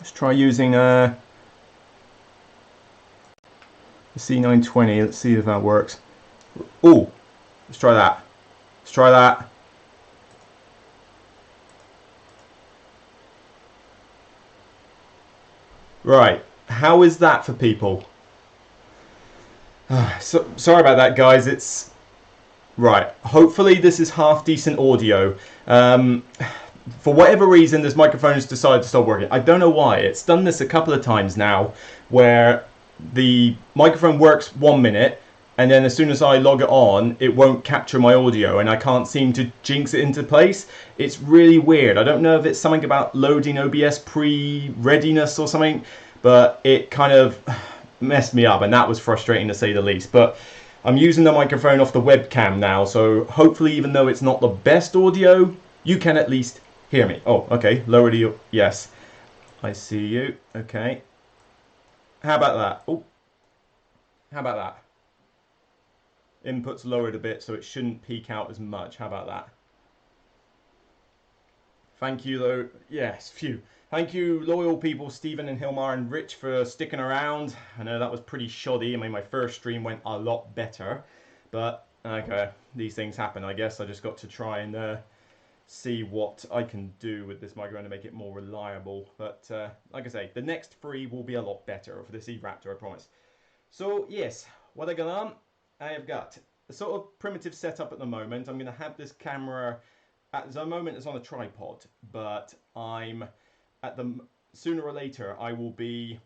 Let's try using the C920. Let's see if that works. Oh, let's try that. Let's try that. Right, how is that for people? So, sorry about that, guys. It's right. Hopefully, this is half decent audio. Um, for whatever reason, this microphone has decided to stop working. I don't know why. It's done this a couple of times now, where the microphone works 1 minute, and then as soon as I log it on, it won't capture my audio, and I can't seem to jinx it into place. It's really weird. I don't know if it's something about loading OBS pre-readiness or something, but it kind of messed me up, and that was frustrating to say the least. But I'm using the microphone off the webcam now, so hopefully, even though it's not the best audio, you can at least hear me. Oh, okay. Lower the... Yes. I see you. Okay. How about that? Oh, how about that? Input's lowered a bit, so it shouldn't peak out as much. How about that? Thank you, though. Yes, phew. Thank you, loyal people, Stephen and Hilmar and Rich, for sticking around. I know that was pretty shoddy. I mean, my first stream went a lot better. But, okay, these things happen, I guess. I just got to try and see what I can do with this microphone to make it more reliable. But, like I say, the next three will be a lot better for this E-Raptor, I promise. So, yes, what I got on? I have got a sort of primitive setup at the moment. I'm going to have this camera at the moment it's on a tripod, but I'm at the sooner or later I will be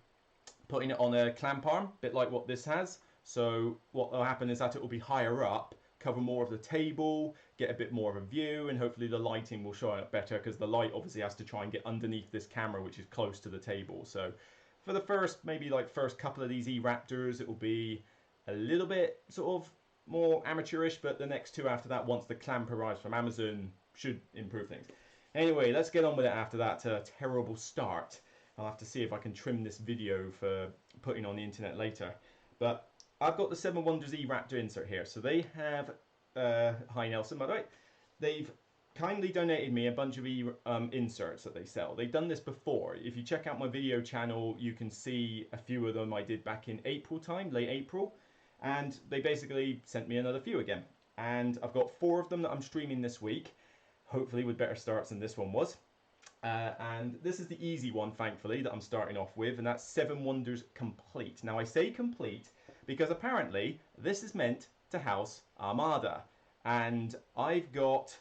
putting it on a clamp arm, a bit like what this has. So what will happen is that it will be higher up, cover more of the table, get a bit more of a view, and hopefully the lighting will show up better because the light obviously has to try and get underneath this camera, which is close to the table. So for the first, maybe like first couple of these E-Raptors, it will be a little bit sort of more amateurish, but the next two after that, once the clamp arrives from Amazon, should improve things. Anyway, let's get on with it after that terrible start. I'll have to see if I can trim this video for putting on the internet later. But I've got the Seven Wonders E-Raptor insert here. So they have, hi Nelson, by the way, they've kindly donated me a bunch of inserts that they sell. They've done this before. If you check out my video channel, you can see a few of them I did back in April time, late April. And they basically sent me another few again. And I've got 4 of them that I'm streaming this week, hopefully with better starts than this one was. And this is the easy one, thankfully, that I'm starting off with, and that's Seven Wonders Complete. Now, I say complete because apparently this is meant to house Armada. And I've got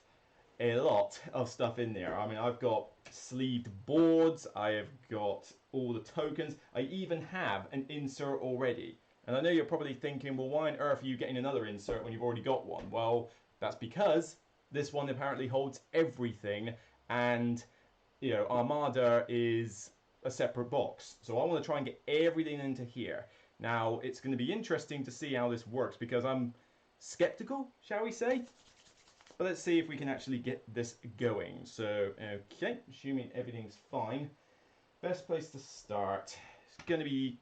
a lot of stuff in there. I mean, I've got sleeved boards, I have got all the tokens, I even have an insert already. And I know you're probably thinking, well, why on earth are you getting another insert when you've already got one? Well, that's because this one apparently holds everything, and you know, Armada is a separate box. So I want to try and get everything into here. Now, it's going to be interesting to see how this works because I'm skeptical, shall we say? But let's see if we can actually get this going. So, okay, assuming everything's fine. Best place to start is going to be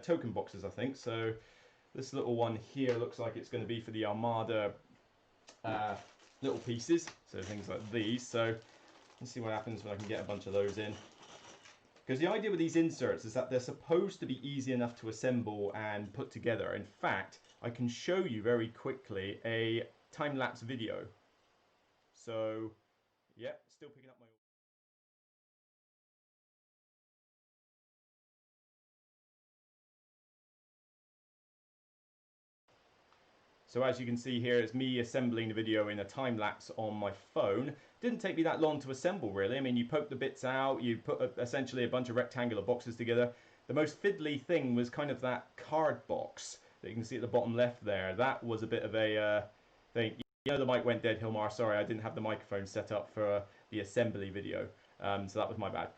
token boxes, I think. So this little one here looks like it's going to be for the Armada little pieces. So things like these. So let's see what happens when I can get a bunch of those in. Because the idea with these inserts is that they're supposed to be easy enough to assemble and put together. In fact, I can show you very quickly a time-lapse video. So, yeah, still picking up my... So as you can see here, it's me assembling the video in a time-lapse on my phone. Didn't take me that long to assemble, really. I mean, you poke the bits out, you put essentially a bunch of rectangular boxes together. The most fiddly thing was kind of that card box that you can see at the bottom left there. That was a bit of a thing. You know, the mic went dead, Hilmar. Sorry, I didn't have the microphone set up for the assembly video. So that was my bad.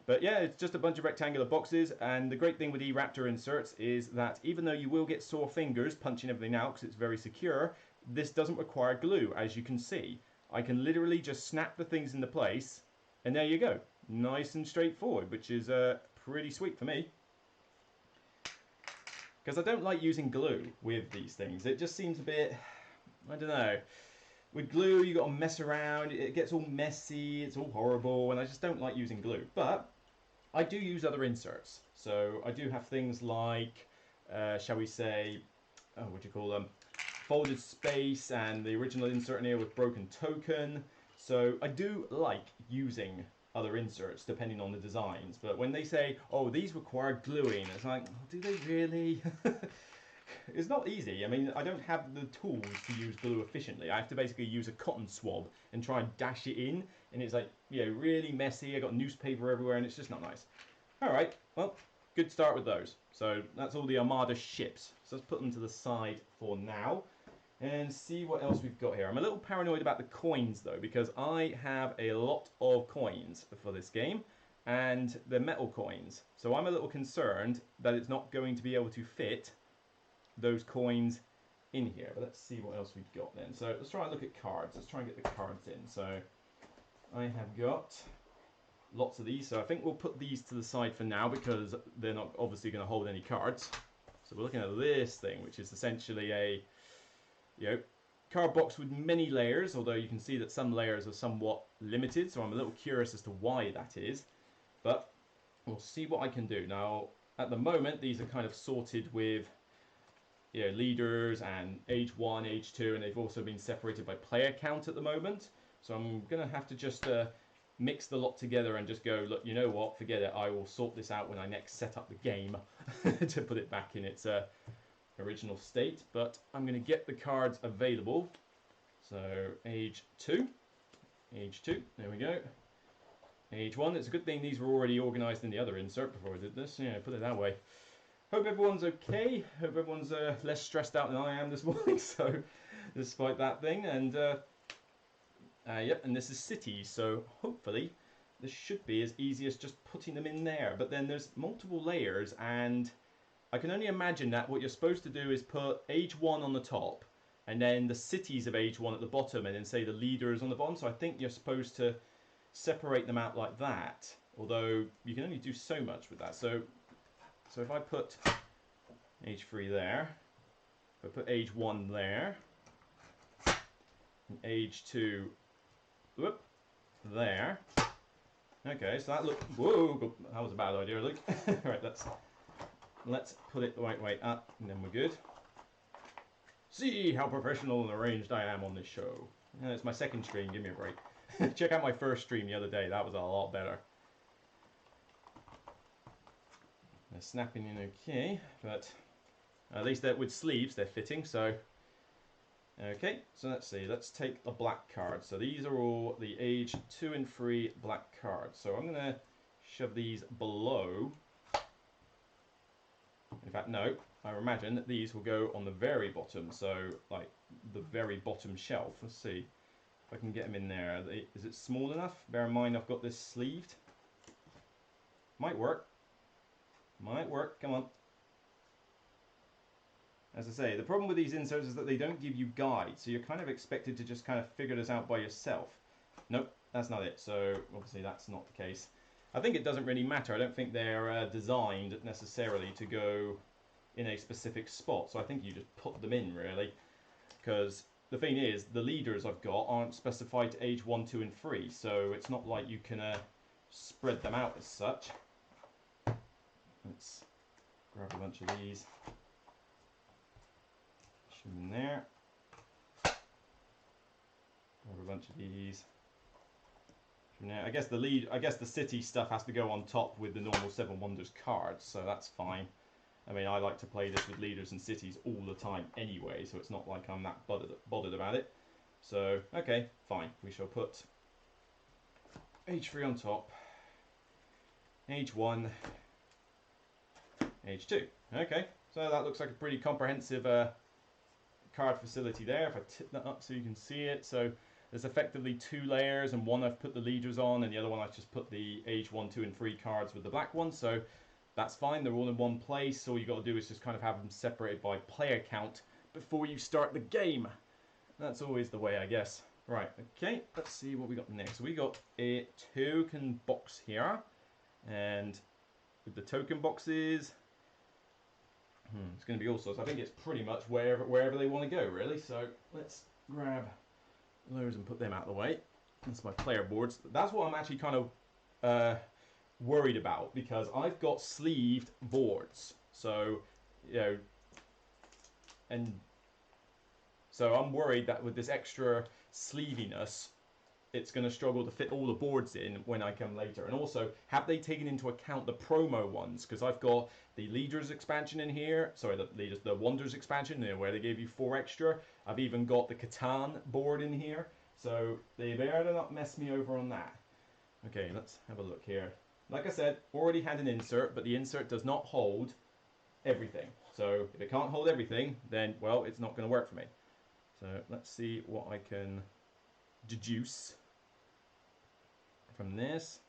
But yeah, it's just a bunch of rectangular boxes, and the great thing with E-Raptor inserts is that even though you will get sore fingers punching everything out because it's very secure, this doesn't require glue, as you can see. I can literally just snap the things into place, and there you go. Nice and straightforward, which is pretty sweet for me. Because I don't like using glue with these things. It just seems a bit, I don't know. With glue, you got to mess around. It gets all messy. It's all horrible, and I just don't like using glue. But I do use other inserts. So I do have things like, shall we say, what do you call them? Folded space and the original insert in here with broken token. So I do like using other inserts depending on the designs. But when they say, oh, these require gluing, it's like, oh, do they really? It's not easy. I mean, I don't have the tools to use glue efficiently. I have to basically use a cotton swab and try and dash it in. And it's like, you know, really messy. I got newspaper everywhere and it's just not nice. All right, well, good start with those. So that's all the Armada ships. So let's put them to the side for now and see what else we've got here. I'm a little paranoid about the coins though, because I have a lot of coins for this game and they're metal coins. So I'm a little concerned that it's not going to be able to fit those coins in here. But let's see what else we've got then. So let's try and look at cards. Let's try and get the cards in. So I have got lots of these. So I think we'll put these to the side for now because they're not obviously going to hold any cards. So we're looking at this thing, which is essentially a card box with many layers, although you can see that some layers are somewhat limited. So I'm a little curious as to why that is. But we'll see what I can do. Now, at the moment, these are kind of sorted with leaders and age 1, age 2, and they've also been separated by player count at the moment. So I'm going to have to just mix the lot together and just go, look, you know what, forget it, I will sort this out when I next set up the game to put it back in its original state. But I'm going to get the cards available. So age 2, there we go. Age 1, it's a good thing these were already organised in the other insert before I did this, put it that way. Hope everyone's okay. Hope everyone's less stressed out than I am this morning. So, despite that thing, and yep, and this is cities. So hopefully, this should be as easy as just putting them in there. But then there's multiple layers, and I can only imagine that what you're supposed to do is put age 1 on the top, and then the cities of age 1 at the bottom, and then say the leaders on the bottom. So I think you're supposed to separate them out like that. Although you can only do so much with that. So if I put age 3 there, if I put age 1 there, and age 2, whoop, there. Okay, so that looked, whoa, that was a bad idea, Luke. Right, let's put it the right way up, and then we're good. See how professional and arranged I am on this show. It's my second stream, give me a break. Check out my first stream the other day, that was a lot better. They're snapping in okay, but at least with sleeves they're fitting, so okay, so let's see, let's take the black cards. So these are all the age 2 and 3 black cards. So I'm going to shove these below. In fact, no, I imagine that these will go on the very bottom, so like the very bottom shelf. Let's see if I can get them in there. Is it small enough? Bear in mind I've got this sleeved. Might work. Might work, come on. As I say, the problem with these inserts is that they don't give you guides, so you're kind of expected to just kind of figure this out by yourself. Nope, that's not it, so obviously that's not the case. I think it doesn't really matter. I don't think they're designed necessarily to go in a specific spot, so I think you just put them in, really. Because the thing is, the leaders I've got aren't specified to age 1, 2, and 3, so it's not like you can spread them out as such. Let's grab a bunch of these, shove them in there, grab a bunch of these, from there. I guess the city stuff has to go on top with the normal 7 Wonders cards, so that's fine. I mean, I like to play this with leaders and cities all the time anyway, so it's not like I'm that bothered about it. So, okay, fine. We shall put age 3 on top, age 1, age 2. Okay, so that looks like a pretty comprehensive card facility there. If I tip that up so you can see it, so there's effectively 2 layers, and one I've put the leaders on, and the other one I've just put the age 1, 2, and 3 cards with the black one. So that's fine, they're all in one place. All you got to do is just kind of have them separated by player count before you start the game. That's always the way, I guess. Right, okay, let's see what we got next. We got a token box here, and with the token boxes, it's going to be all sorts. I think it's pretty much wherever they want to go, really. So let's grab those and put them out of the way. That's my player boards. That's what I'm actually kind of worried about, because I've got sleeved boards. So, you know, and so I'm worried that with this extra sleeviness, it's going to struggle to fit all the boards in when I come later. And also, have they taken into account the promo ones? Because I've got the Leaders expansion in here. Sorry, the Wonders expansion, where they gave you 4 extra. I've even got the Catan board in here. So they better not mess me over on that. Okay, let's have a look here. Like I said, already had an insert, but the insert does not hold everything. So if it can't hold everything, then, well, it's not going to work for me. So let's see what I can deduce from this.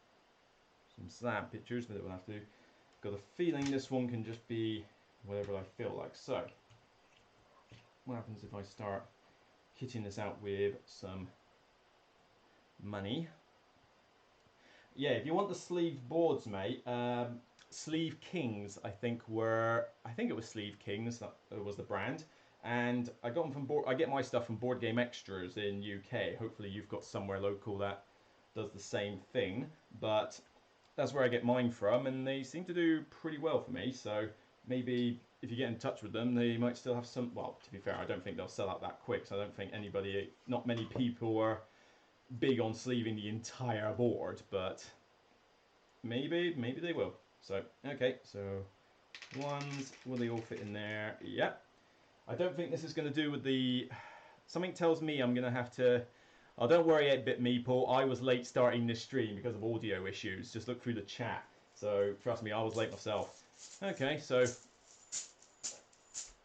Some slab pictures that we'll have to. Got a feeling this one can just be whatever I feel like. So, what happens if I start kitting this out with some money? Yeah, if you want the sleeved boards, mate, Sleeve Kings, I think it was Sleeve Kings, that was the brand. And I got them from I get my stuff from Board Game Extras in UK. Hopefully you've got somewhere local that does the same thing, but that's where I get mine from, and they seem to do pretty well for me. So maybe if you get in touch with them, they might still have some. Well, to be fair, I don't think they'll sell out that quick, so I don't think not many people are big on sleeving the entire board, but maybe they will. So okay, so ones, will they all fit in there? Yep. I don't think this is going to do with the. Something tells me I'm going to have to. Oh, don't worry, 8-Bit Meeple. I was late starting this stream because of audio issues. Just look through the chat. So trust me, I was late myself. Okay, so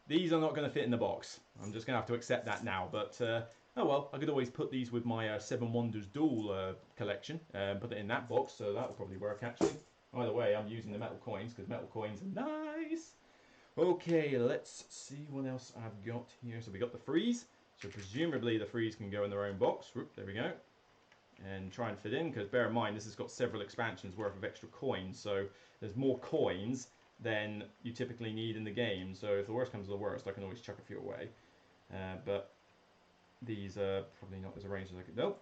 these are not going to fit in the box. I'm just going to have to accept that now. But oh well, I could always put these with my 7 Wonders Duel collection and put it in that box. So that will probably work actually. Either way, I'm using the metal coins because metal coins are nice. Okay, let's see what else I've got here. So we got the freeze. So presumably the freeze can go in their own box. Whoop, there we go. And try and fit in, because bear in mind this has got several expansions worth of extra coins. So there's more coins than you typically need in the game. So if the worst comes to the worst, I can always chuck a few away. But these are probably not as arranged as I could. Nope.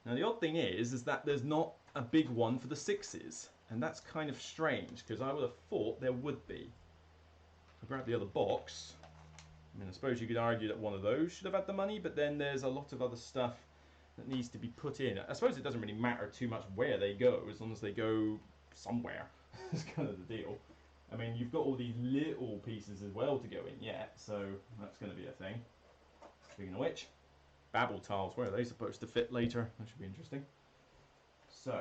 Now the odd thing is that there's not a big one for the 6s. And that's kind of strange, because I would have thought there would be. I grab the other box. I mean, I suppose you could argue that one of those should have had the money, but then there's a lot of other stuff that needs to be put in. I suppose it doesn't really matter too much where they go, as long as they go somewhere. That's kind of the deal. I mean, you've got all these little pieces as well to go in yet, so that's going to be a thing. Speaking of which, Babble tiles, where are they supposed to fit later? That should be interesting. So,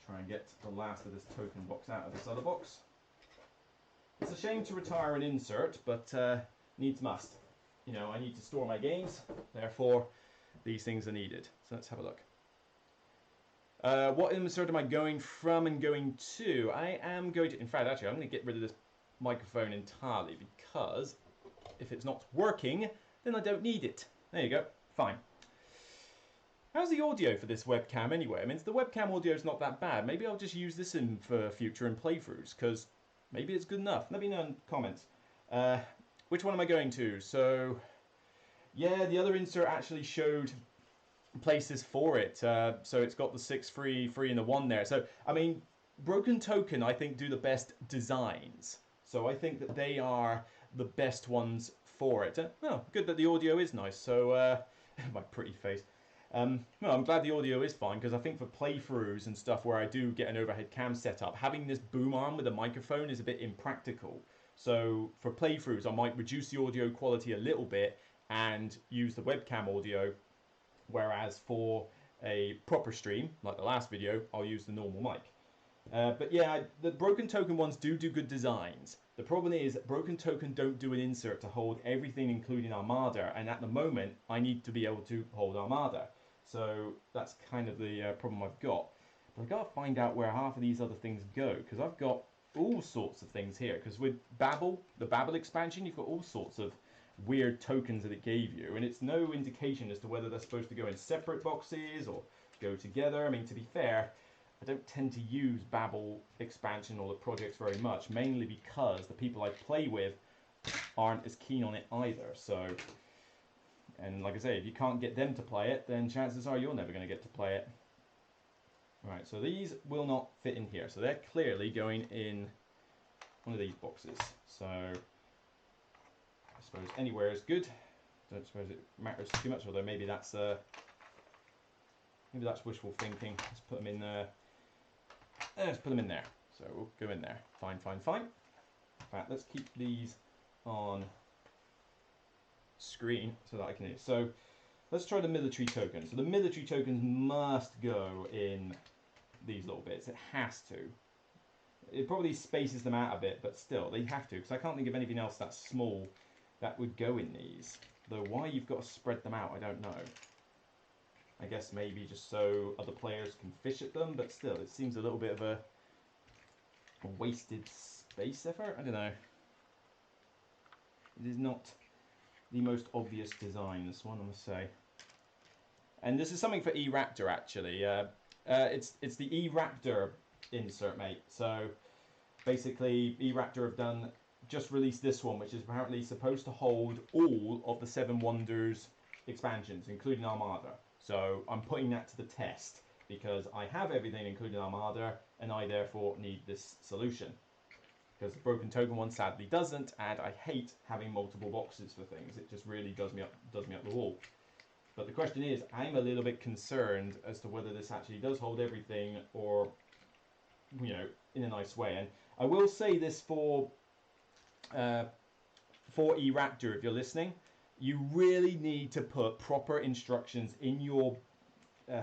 try and get the last of this token box out of this other box. It's a shame to retire an insert, but needs must. You know, I need to store my games, therefore these things are needed. So let's have a look. What insert am I going from and going to? I am going to, in fact, actually, I'm going to get rid of this microphone entirely, because if it's not working, then I don't need it. There you go, fine. How's the audio for this webcam anyway? I mean, the webcam audio is not that bad. Maybe I'll just use this in for future and playthroughs, because maybe it's good enough. Let me know in the comments. Which one am I going to? So, yeah, the other insert actually showed places for it. So it's got the 6 free and the 1 there. So, I mean, Broken Token, I think, do the best designs. So I think that they are the best ones for it. Oh, good that the audio is nice. So, my pretty face. Well, I'm glad the audio is fine, because I think for playthroughs and stuff where I do get an overhead cam set up, having this boom arm with a microphone is a bit impractical. So for playthroughs, I might reduce the audio quality a little bit and use the webcam audio, whereas for a proper stream, like the last video, I'll use the normal mic. But yeah, the Broken Token ones do good designs. The problem is that Broken Token don't do an insert to hold everything, including Armada, and at the moment I need to be able to hold Armada. So that's kind of the problem I've got. But I've got to find out where half of these other things go, because I've got all sorts of things here. Because with Babble, the Babble expansion, you've got all sorts of weird tokens that it gave you, and it's no indication as to whether they're supposed to go in separate boxes or go together. I mean, to be fair, I don't tend to use Babble expansion or the projects very much, mainly because the people I play with aren't as keen on it either. So, and like I say, if you can't get them to play it, then chances are you're never going to get to play it. Right, so these will not fit in here. So they're clearly going in one of these boxes. So I suppose anywhere is good. Don't suppose it matters too much, although maybe that's wishful thinking. Let's put them in there. Let's put them in there. So we'll go in there. Fine, fine, fine. In fact, let's keep these on screen so that I can hear. So let's try the military tokens. So the military tokens must go in these little bits. It has to. It probably spaces them out a bit, but still, they have to, because I can't think of anything else that's small that would go in these. Though why you've got to spread them out, I don't know. I guess maybe just so other players can fish at them, but still, it seems a little bit of a wasted space effort. I don't know. It is not the most obvious design, this one, I must say. And this is something for E-Raptor, actually. It's the E-Raptor insert, mate. So basically, E-Raptor have just released this one, which is apparently supposed to hold all of the Seven Wonders expansions, including Armada. So I'm putting that to the test because I have everything, including Armada, and I therefore need this solution. Because the broken token one sadly doesn't, and I hate having multiple boxes for things. It just really does me up the wall. But the question is, I'm a little bit concerned as to whether this actually does hold everything, or, you know, in a nice way. And I will say this for E-Raptor, if you're listening, you really need to put proper instructions in your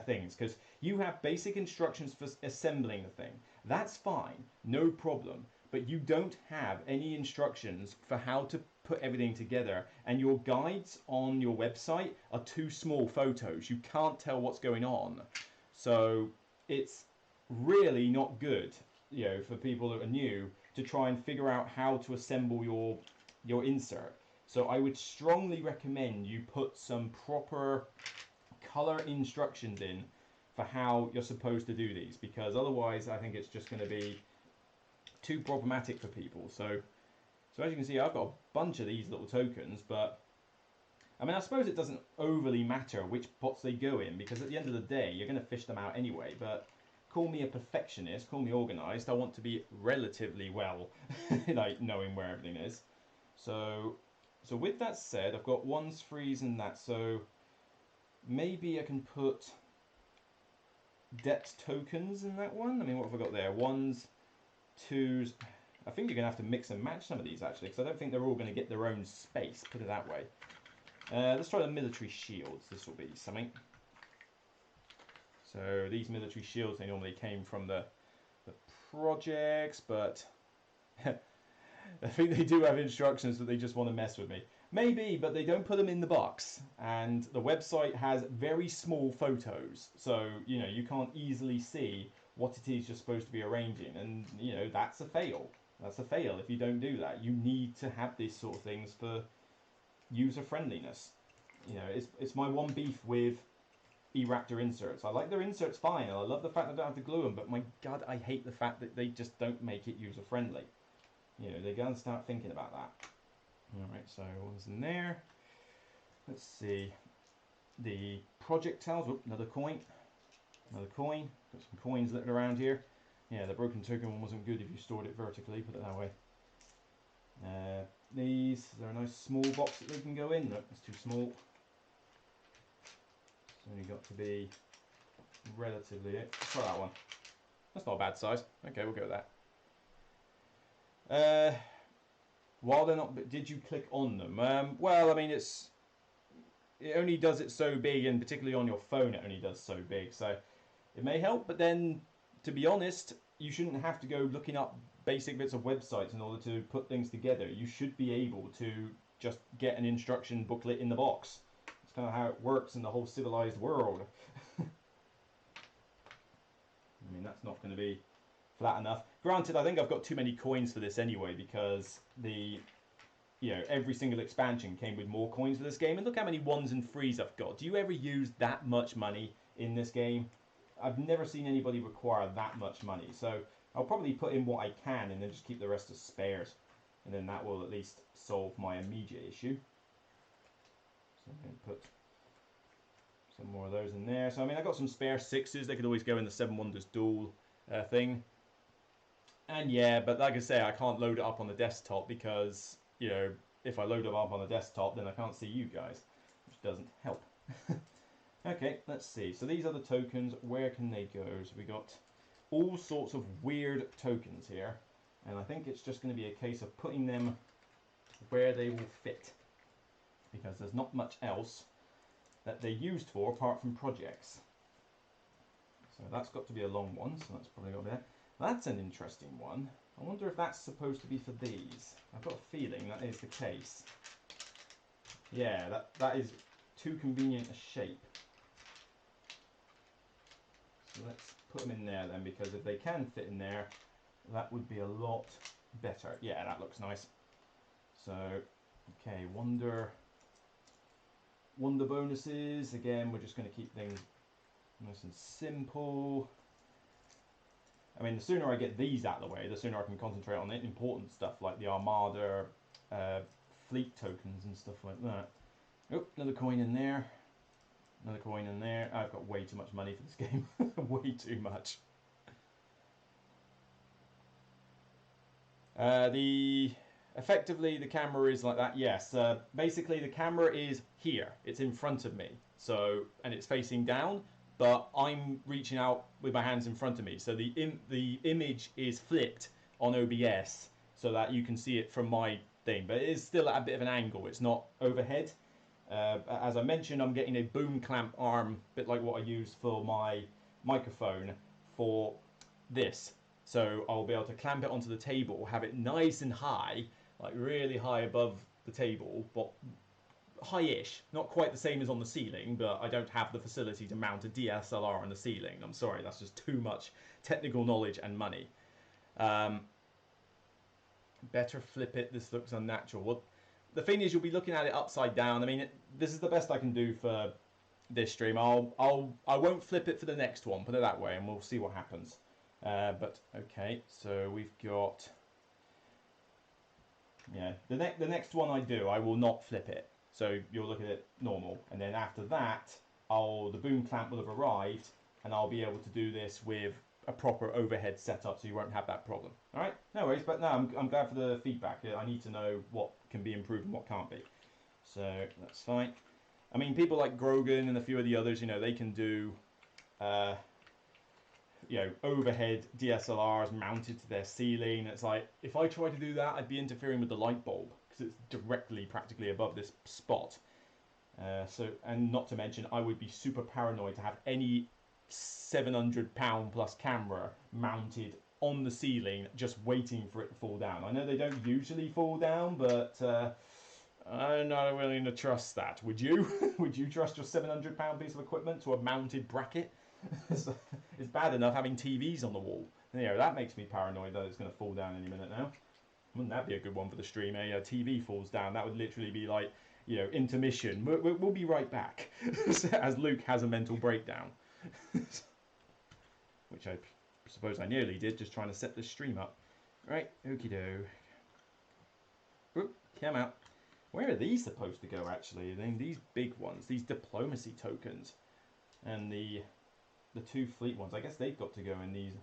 things, because you have basic instructions for assembling the thing. That's fine, no problem. But you don't have any instructions for how to put everything together, and your guides on your website are too small photos. You can't tell what's going on. So it's really not good, you know, for people that are new to try and figure out how to assemble your insert. So I would strongly recommend you put some proper color instructions in for how you're supposed to do these, because otherwise I think it's just going to be too problematic for people. So as you can see, I've got a bunch of these little tokens, but I mean, I suppose it doesn't overly matter which pots they go in, because at the end of the day, you're going to fish them out anyway. But call me a perfectionist, call me organised. I want to be relatively well, like knowing where everything is. So with that said, I've got ones, threes, and that. So maybe I can put depth tokens in that one. I mean, what have I got there? Ones, twos. I think you're going to have to mix and match some of these, actually, because I don't think they're all going to get their own space, put it that way. Let's try the military shields. This will be something. So these military shields, they normally came from the projects, but I think they do have instructions that they just want to mess with me. Maybe, but they don't put them in the box, and the website has very small photos, so you know you can't easily see what it is you're supposed to be arranging, and you know that's a fail. That's a fail if you don't do that. You need to have these sort of things for user friendliness. You know, it's my one beef with E-Raptor inserts. I like their inserts fine, and I love the fact that I don't have to glue them, but my god, I hate the fact that they just don't make it user friendly. You know, they're going to start thinking about that. Alright, so one's in there. Let's see. The projectiles. Oh, another coin. Another coin. Got some coins littered around here. Yeah, the broken token one wasn't good if you stored it vertically, put it that way. These, they're a nice small box that they can go in. Look, it's too small. It's only got to be relatively it. Let's try that one. That's not a bad size. Okay, we'll go with that. While they're not, did you click on them? Well, I mean, it only does it so big, and particularly on your phone, it only does so big. So it may help, but then, to be honest, you shouldn't have to go looking up basic bits of websites in order to put things together. You should be able to just get an instruction booklet in the box. It's kind of how it works in the whole civilized world. I mean, that's not going to be flat enough. Granted, I think I've got too many coins for this anyway, because every single expansion came with more coins for this game. And look how many ones and threes I've got. Do you ever use that much money in this game? I've never seen anybody require that much money. So I'll probably put in what I can and then just keep the rest as spares. And then that will at least solve my immediate issue. So I'm going to put some more of those in there. So I mean, I got some spare 6s. They could always go in the 7 Wonders dual thing. And yeah, but like I say, I can't load it up on the desktop because, you know, if I load it up on the desktop, then I can't see you guys, which doesn't help. Okay, let's see. So these are the tokens. Where can they go? So we got all sorts of weird tokens here. And I think it's just going to be a case of putting them where they will fit, because there's not much else that they're used for apart from projects. So that's got to be a long one, so that's probably got there. That's an interesting one. I wonder if that's supposed to be for these. I've got a feeling that is the case. Yeah, that is too convenient a shape. So let's put them in there then, because if they can fit in there, that would be a lot better. Yeah, that looks nice. So, okay, wonder bonuses. Again, we're just going to keep things nice and simple. I mean, the sooner I get these out of the way, the sooner I can concentrate on the important stuff like the Armada fleet tokens and stuff like that. Oh, another coin in there. Another coin in there. I've got way too much money for this game. Way too much. Effectively the camera is like that. Yes, basically the camera is here. It's in front of me. So, and it's facing down, but I'm reaching out with my hands in front of me. So the image is flipped on OBS so that you can see it from my thing, but it is still at a bit of an angle. It's not overhead. As I mentioned, I'm getting a boom clamp arm, a bit like what I use for my microphone for this. So I'll be able to clamp it onto the table, have it nice and high, like really high above the table, but high-ish. Not quite the same as on the ceiling, but I don't have the facility to mount a DSLR on the ceiling. I'm sorry, that's just too much technical knowledge and money. Better flip it, this looks unnatural. Well, the thing is, you'll be looking at it upside down. I mean, this is the best I can do for this stream. I won't flip it for the next one, put it that way, and we'll see what happens. But okay, so we've got, yeah, the next one I do, I will not flip it. So you'll look at it normal, and then after that, the boom clamp will have arrived, and I'll be able to do this with a proper overhead setup, so you won't have that problem. All right, no worries. But no, I'm glad for the feedback. I need to know what can be improved and what can't be. So that's fine. I mean, people like Grogan and a few of the others, you know, they can do, you know, overhead DSLRs mounted to their ceiling. It's like, if I try to do that, I'd be interfering with the light bulb because it's directly, practically above this spot. And not to mention, I would be super paranoid to have any 700-pound plus camera mounted on the ceiling just waiting for it to fall down. I know they don't usually fall down, but I'm not willing to trust that. Would you? Would you trust your 700-pound piece of equipment to a mounted bracket? It's bad enough having TVs on the wall. You know, that makes me paranoid that it's going to fall down any minute now. Wouldn't that be a good one for the stream? A TV falls down. That would literally be like, you know, intermission. We'll be right back as Luke has a mental breakdown. Which I suppose I nearly did, just trying to set this stream up. Right, okie doke. Oop, come out. Where are these supposed to go, actually? These big ones, these diplomacy tokens, and the 2 fleet ones. I guess they've got to go in these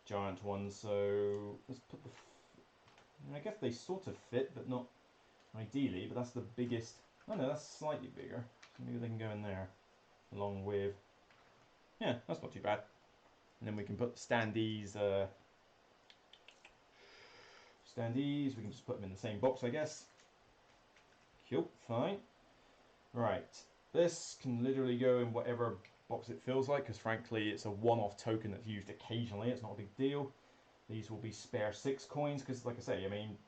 giant ones. So let's put I guess they sort of fit, but not ideally. But that's the biggest. Oh no, that's slightly bigger. So maybe they can go in there, along with. Yeah, that's not too bad. And then we can put the standees. We can just put them in the same box, I guess. Cool, fine. Right, this can literally go in whatever box it feels like, because frankly, it's a one-off token that's used occasionally. It's not a big deal. These will be spare 6 coins, because like I say, I mean,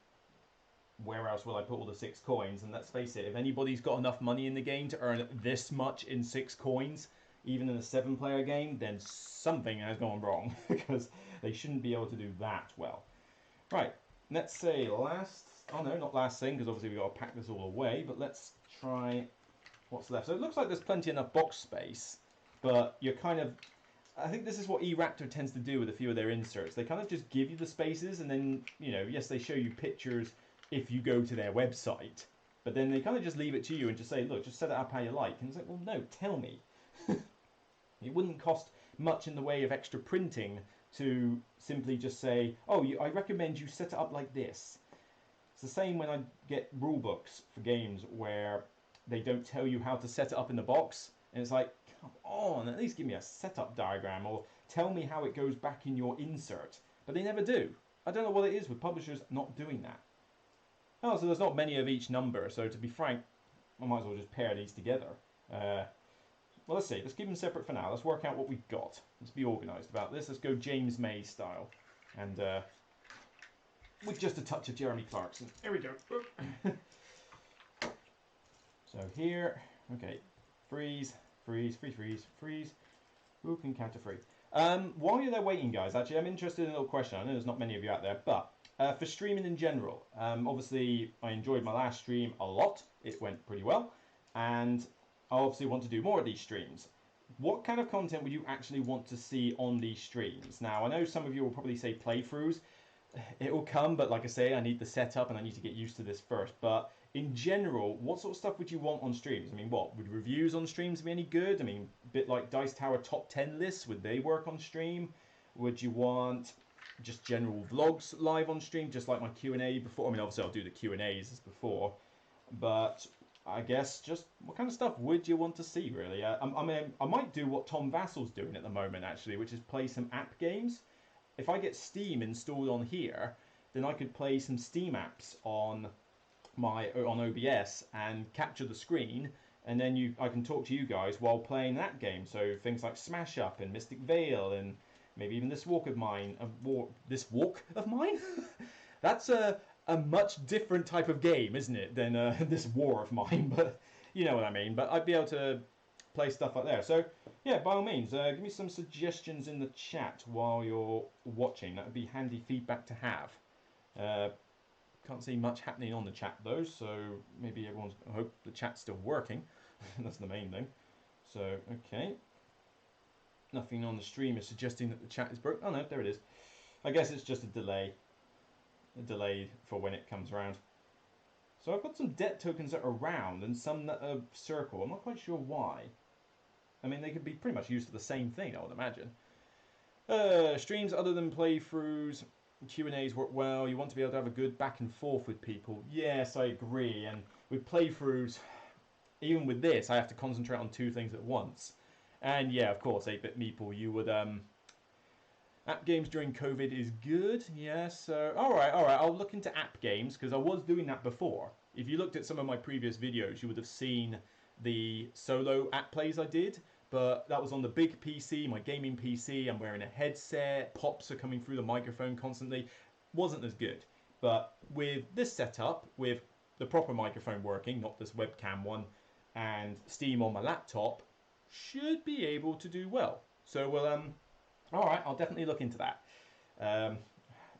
where else will I put all the 6 coins? And let's face it, if anybody's got enough money in the game to earn this much in 6 coins, even in a 7-player game, then something has gone wrong, because they shouldn't be able to do that well. Right, let's say not last thing, because obviously we've got to pack this all away, but let's try what's left. So it looks like there's plenty enough box space, but you're kind of, I think this is what E-Raptor tends to do with a few of their inserts. They kind of just give you the spaces, and then, you know, yes, they show you pictures if you go to their website, but then they kind of just leave it to you and just say, look, just set it up how you like. And it's like, well, no, tell me. It wouldn't cost much in the way of extra printing to simply just say, oh, I recommend you set it up like this. It's the same when I get rule books for games where they don't tell you how to set it up in the box. And it's like, come on, at least give me a setup diagram or tell me how it goes back in your insert. But they never do. I don't know what it is with publishers not doing that. Oh, so there's not many of each number, so to be frank, I might as well just pair these together. Well, let's see. Let's keep them separate for now. Let's work out what we've got. Let's be organised about this. Let's go James May style. And with just a touch of Jeremy Clarkson. Here we go. So here, okay. Freeze, freeze, freeze, freeze, freeze. Who can counter free? While you're there waiting, guys, actually, I'm interested in a little question. I know there's not many of you out there, but for streaming in general, obviously, I enjoyed my last stream a lot. It went pretty well. And I obviously want to do more of these streams. What kind of content would you actually want to see on these streams? Now, I know some of you will probably say playthroughs. It will come, but like I say, I need the setup and I need to get used to this first. But in general, what sort of stuff would you want on streams? I mean, what? Would reviews on streams be any good? I mean, a bit like Dice Tower top 10 lists, would they work on stream? Would you want just general vlogs live on stream, just like my Q&A before? I mean, obviously I'll do the Q&As as before, but I guess just what kind of stuff would you want to see, really? I mean, I might do what Tom Vassal's doing at the moment, actually, which is play some app games. If I get Steam installed on here, then I could play some Steam apps on OBS and capture the screen, and then I can talk to you guys while playing that game. So things like Smash Up and Mystic Vale and maybe even this walk of mine. This walk of mine? That's a much different type of game, isn't it, than this war of mine? But you know what I mean. But I'd be able to play stuff like there. So yeah, by all means, give me some suggestions in the chat while you're watching. That would be handy feedback to have. Can't see much happening on the chat though, so maybe everyone's. I hope the chat's still working. That's the main thing. So okay, nothing on the stream is suggesting that the chat is broke. Oh no, there it is. I guess it's just a delay for when it comes around. So I've got some debt tokens that are round and some that are circle. I'm not quite sure why. I mean, they could be pretty much used for the same thing, I would imagine. Streams other than playthroughs, Q&As work well. You want to be able to have a good back and forth with people. Yes, I agree. And with playthroughs, even with this, I have to concentrate on two things at once. And yeah, of course, 8-Bit Meeple, you would... App games during COVID is good, yeah, so... Alright, I'll look into app games, because I was doing that before. If you looked at some of my previous videos, you would have seen the solo app plays I did, but that was on the big PC, my gaming PC. I'm wearing a headset, pops are coming through the microphone constantly. Wasn't as good. But with this setup, with the proper microphone working, not this webcam one, and Steam on my laptop, should be able to do well. So we'll, alright, I'll definitely look into that.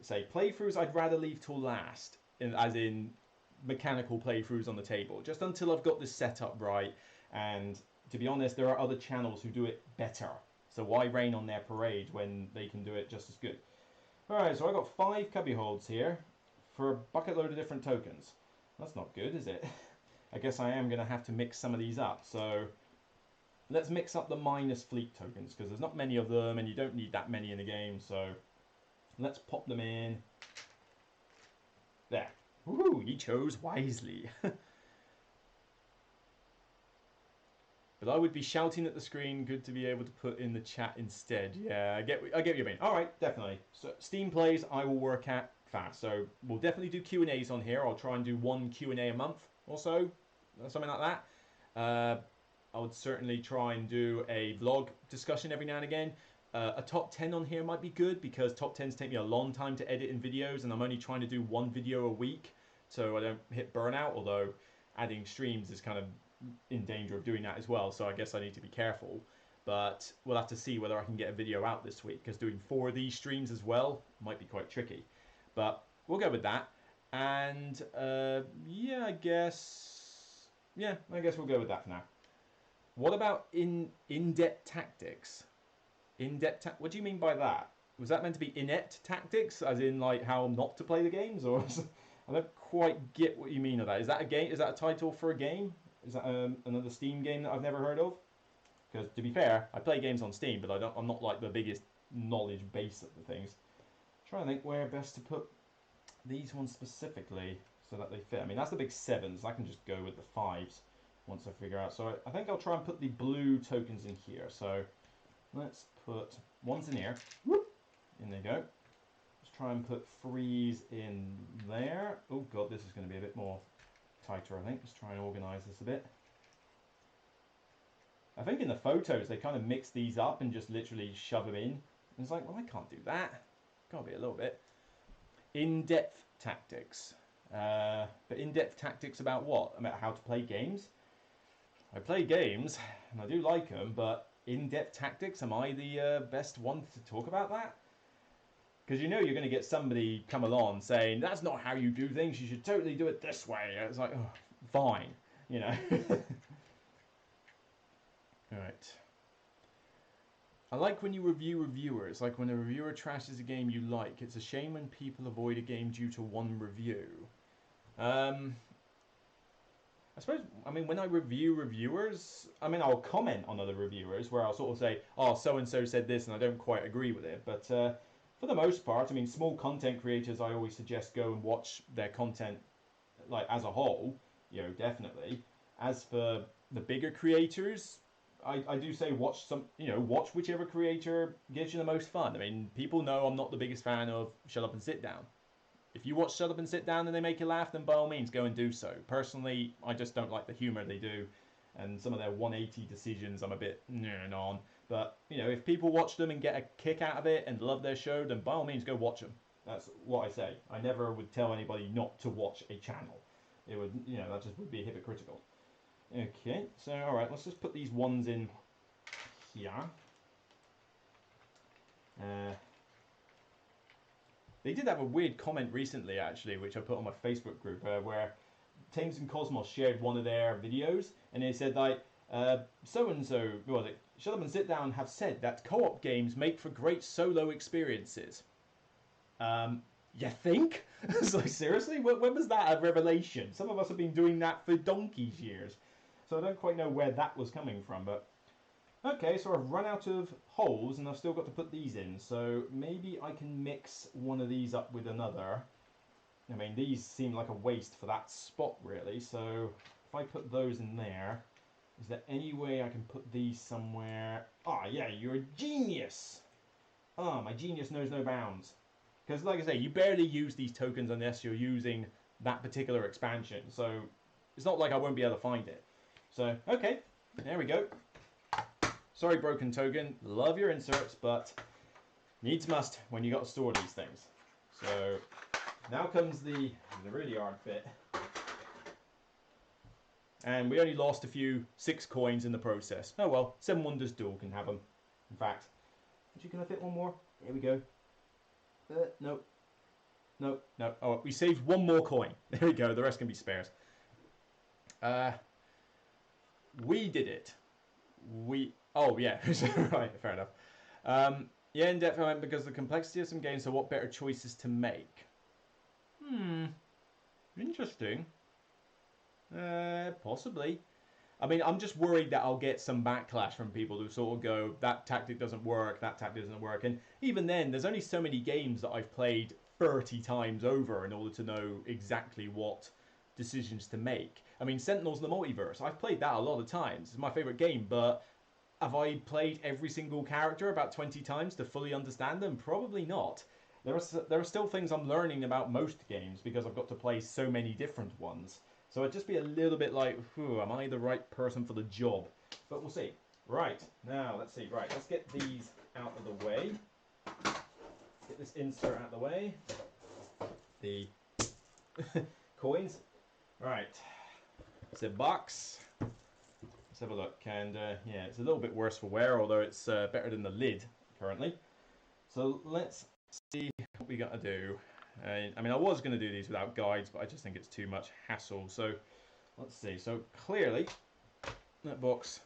Say, playthroughs I'd rather leave till last, as in mechanical playthroughs on the table, just until I've got this setup right. And to be honest, there are other channels who do it better. So why rain on their parade when they can do it just as good? Alright, so I've got 5 cubby holds here for a bucket load of different tokens. That's not good, is it? I guess I am going to have to mix some of these up. So let's mix up the minus fleet tokens, because there's not many of them and you don't need that many in the game. So let's pop them in. There. Woohoo, you chose wisely. But I would be shouting at the screen, good to be able to put in the chat instead. Yeah, I get what you mean. Alright, definitely. So Steam plays I will work at fast. So we'll definitely do Q&As on here. I'll try and do 1 Q&A a month or so. Something like that. I would certainly try and do a vlog discussion every now and again. A top 10 on here might be good, because top 10s take me a long time to edit in videos, and I'm only trying to do 1 video a week so I don't hit burnout, although adding streams is kind of in danger of doing that as well, so I guess I need to be careful. But we'll have to see whether I can get a video out this week, because doing 4 of these streams as well might be quite tricky. But we'll go with that. And yeah, I guess we'll go with that for now. What about in-depth tactics? What do you mean by that? Was that meant to be inept tactics, as in like how not to play the games, or I don't quite get what you mean of that. Is that a game? Is that a title for a game? Is that another Steam game that I've never heard of? Because to be fair, I play games on Steam, but I'm not like the biggest knowledge base of the things. Trying to think where best to put these ones specifically so that they fit. I mean, that's the big 7s. I can just go with the 5s once I figure out. So I think I'll try and put the blue tokens in here. So let's put 1s in here. Whoop! In they go. Let's try and put 3s in there. Oh god, this is going to be a bit more tighter, I think. Let's try and organise this a bit. I think in the photos they kind of mix these up and just literally shove them in. And it's like, well, I can't do that. Can't be a little bit. In-depth tactics. But in-depth tactics about what? About how to play games? I play games, and I do like them, but in-depth tactics, am I the best one to talk about that? Because you know you're going to get somebody come along saying, that's not how you do things, you should totally do it this way. It's like, oh, fine, you know. Alright. I like when you review reviewers, like when a reviewer trashes a game you like. It's a shame when people avoid a game due to one review. I suppose, I mean, when I review reviewers, I mean, I'll comment on other reviewers where I'll sort of say, oh, so-and-so said this and I don't quite agree with it. But for the most part, I mean, small content creators, I always suggest go and watch their content, like, as a whole, you know, definitely. As for the bigger creators, I do say watch watch whichever creator gives you the most fun. I mean, people know I'm not the biggest fan of Shut Up and Sit Down. If you watch Shut Up and Sit Down and they make you laugh, then by all means go and do so. Personally, I just don't like the humour they do, and some of their 180 decisions I'm a bit on. But, you know, if people watch them and get a kick out of it and love their show, then by all means go watch them. That's what I say. I never would tell anybody not to watch a channel. It would, you know, that just would be hypocritical. Okay, so alright, let's just put these ones in here. They did have a weird comment recently, actually, which I put on my Facebook group, where Tames and Cosmos shared one of their videos, and they said, like, so-and-so, what was it, Shut Up and Sit Down have said that co-op games make for great solo experiences. You think? It's like, seriously? When was that a revelation? Some of us have been doing that for donkey's years. So I don't quite know where that was coming from, but... Okay, so I've run out of holes, and I've still got to put these in. So maybe I can mix one of these up with another. I mean, these seem like a waste for that spot, really. So if I put those in there, is there any way I can put these somewhere? Ah, yeah, you're a genius! Ah, my genius knows no bounds. Because, like I say, you barely use these tokens unless you're using that particular expansion. So it's not like I won't be able to find it. So, okay, there we go. Sorry, broken token. Love your inserts, but needs must when you got to store these things. So now comes the really hard bit. And we only lost a few 6 coins in the process. Oh well, 7 Wonders Duel can have them. In fact, actually, can I fit one more? There we go. No. No, no. Oh, we saved 1 more coin. There we go. The rest can be spares. We did it. Oh, yeah. Right, fair enough. Yeah, in depth, I went because the complexity of some games, so what better choices to make? Interesting. Possibly. I mean, I'm just worried that I'll get some backlash from people who sort of go, that tactic doesn't work, that tactic doesn't work. And even then, there's only so many games that I've played 30 times over in order to know exactly what decisions to make. I mean, Sentinels in the Multiverse, I've played that a lot of times. It's my favourite game, but have I played every single character about 20 times to fully understand them? Probably not. There are still things I'm learning about most games because I've got to play so many different ones. So I'd just be a little bit like, am I the right person for the job? But we'll see. Right, now let's see. Right, let's get these out of the way. Get this insert out of the way. The coins. Right, it's a box. Let's have a look. And yeah, it's a little bit worse for wear, although it's better than the lid currently. So let's see what we got to do. I mean, I was going to do these without guides, but I just think it's too much hassle. So let's see. So clearly, that box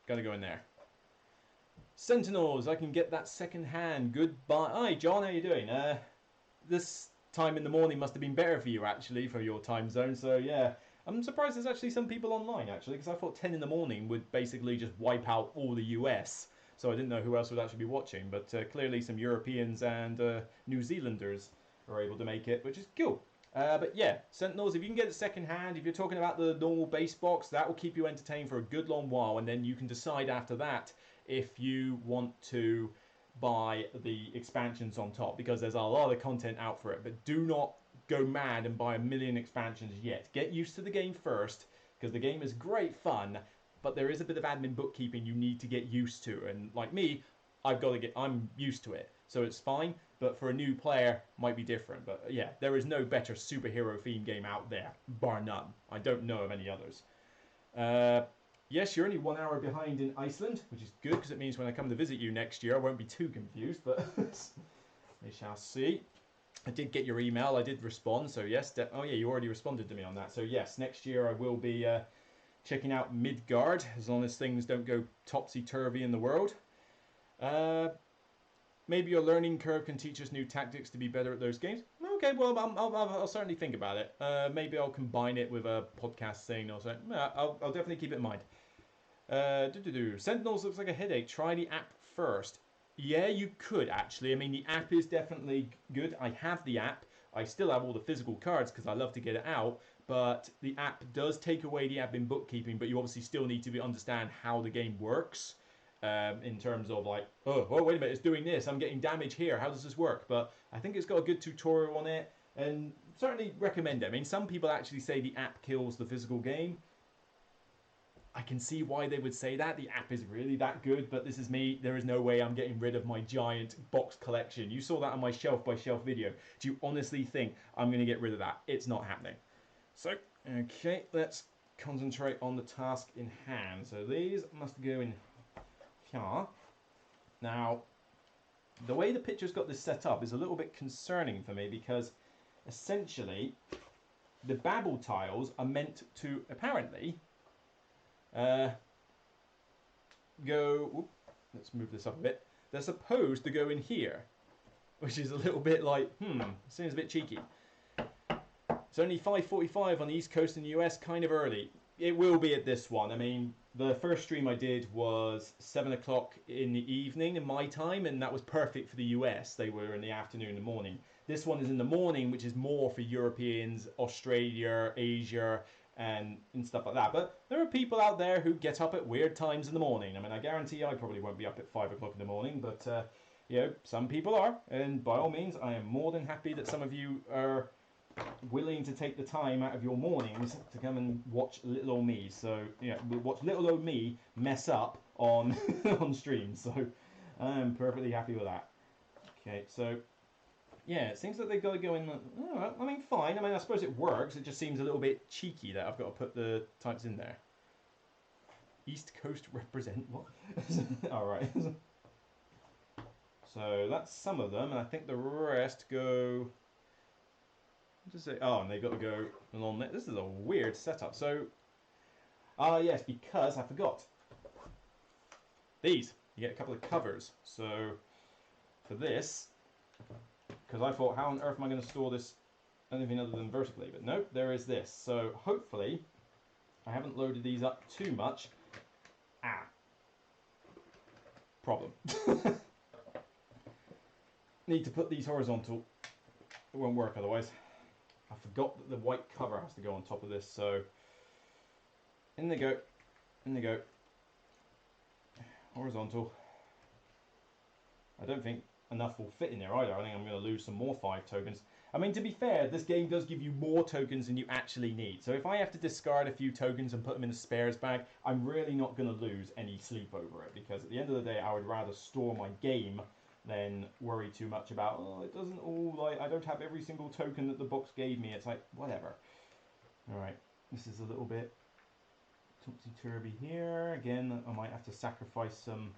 got to go in there. Sentinels, I can get that second hand. Goodbye. Hi, John. How you doing? This time in the morning must have been better for you, actually, for your time zone. So yeah, I'm surprised there's actually some people online, actually, because I thought 10 in the morning would basically just wipe out all the US. So I didn't know who else would actually be watching, but clearly some Europeans and New Zealanders are able to make it, which is cool. But yeah, Sentinels, if you can get it second hand, if you're talking about the normal base box, that will keep you entertained for a good long while, and then you can decide after that if you want to buy the expansions on top, because there's a lot of content out for it. But do not go mad and buy a million expansions yet. Get used to the game first, because the game is great fun, but there is a bit of admin bookkeeping you need to get used to. And like me, I'm used to it, so it's fine. But for a new player, might be different. But yeah, there is no better superhero themed game out there, bar none. I don't know of any others. Yes, you're only 1 hour behind in Iceland, which is good because it means when I come to visit you next year, I won't be too confused. But we shall see. I did get your email. I did respond. So yes. Oh yeah, you already responded to me on that. So yes, next year I will be checking out Midgard, as long as things don't go topsy-turvy in the world. Maybe your learning curve can teach us new tactics to be better at those games. Okay, well, I'll certainly think about it. Maybe I'll combine it with a podcast thing or something. Yeah, I'll definitely keep it in mind. Sentinels looks like a headache. Try the app first. Yeah, you could actually. I mean, the app is definitely good. I have the app. I still have all the physical cards because I love to get it out. But the app does take away the admin bookkeeping, but you obviously still need to understand how the game works. In terms of like, oh, wait a minute, it's doing this. I'm getting damage here. How does this work? But I think it's got a good tutorial on it, and certainly recommend it. I mean, some people actually say the app kills the physical game. I can see why they would say that. The app is really that good, but this is me. There is no way I'm getting rid of my giant box collection. You saw that on my shelf by shelf video. Do you honestly think I'm going to get rid of that? It's not happening. So, okay, let's concentrate on the task in hand. So these must go in here. Now, the way the picture's got this set up is a little bit concerning for me, because essentially the babble tiles are meant to apparently go, let's move this up a bit, they're supposed to go in here, which is a little bit like, seems a bit cheeky. It's only 5:45 on the East Coast in the US, kind of early. It will be at this one. I mean, the first stream I did was 7 o'clock in the evening in my time, and that was perfect for the US. They were in the afternoon and the morning. This one is in the morning, which is more for Europeans, Australia, Asia, and stuff like that. But there are people out there who get up at weird times in the morning. I mean, I guarantee I probably won't be up at 5 o'clock in the morning, but some people are. And by all means, I am more than happy that some of you are willing to take the time out of your mornings to come and watch little old me. So watch little old me mess up on on stream. So I'm perfectly happy with that. Okay, so yeah, it seems like they've got to go in. I mean, fine. I mean, I suppose it works. It just seems a little bit cheeky that I've got to put the types in there. East Coast represent what? All right. So that's some of them, and I think the rest go. Just say, oh, and they've got to go along there. This is a weird setup. So, yes, because I forgot. These, you get a couple of covers. So, for this, because I thought, how on earth am I going to store this anything other than vertically? But nope, there is this. So, hopefully, I haven't loaded these up too much. Problem. Need to put these horizontal. It won't work otherwise. I forgot that the white cover has to go on top of this, so in they go, in they go, horizontal. I don't think enough will fit in there either. I think I'm going to lose some more 5 tokens. I mean, to be fair, this game does give you more tokens than you actually need. So if I have to discard a few tokens and put them in the spares bag, I'm really not going to lose any sleep over it, because at the end of the day, I would rather store my game than worry too much about, oh, it doesn't all, like, I don't have every single token that the box gave me. It's like, whatever. Alright, this is a little bit topsy-turvy here. Again, I might have to sacrifice some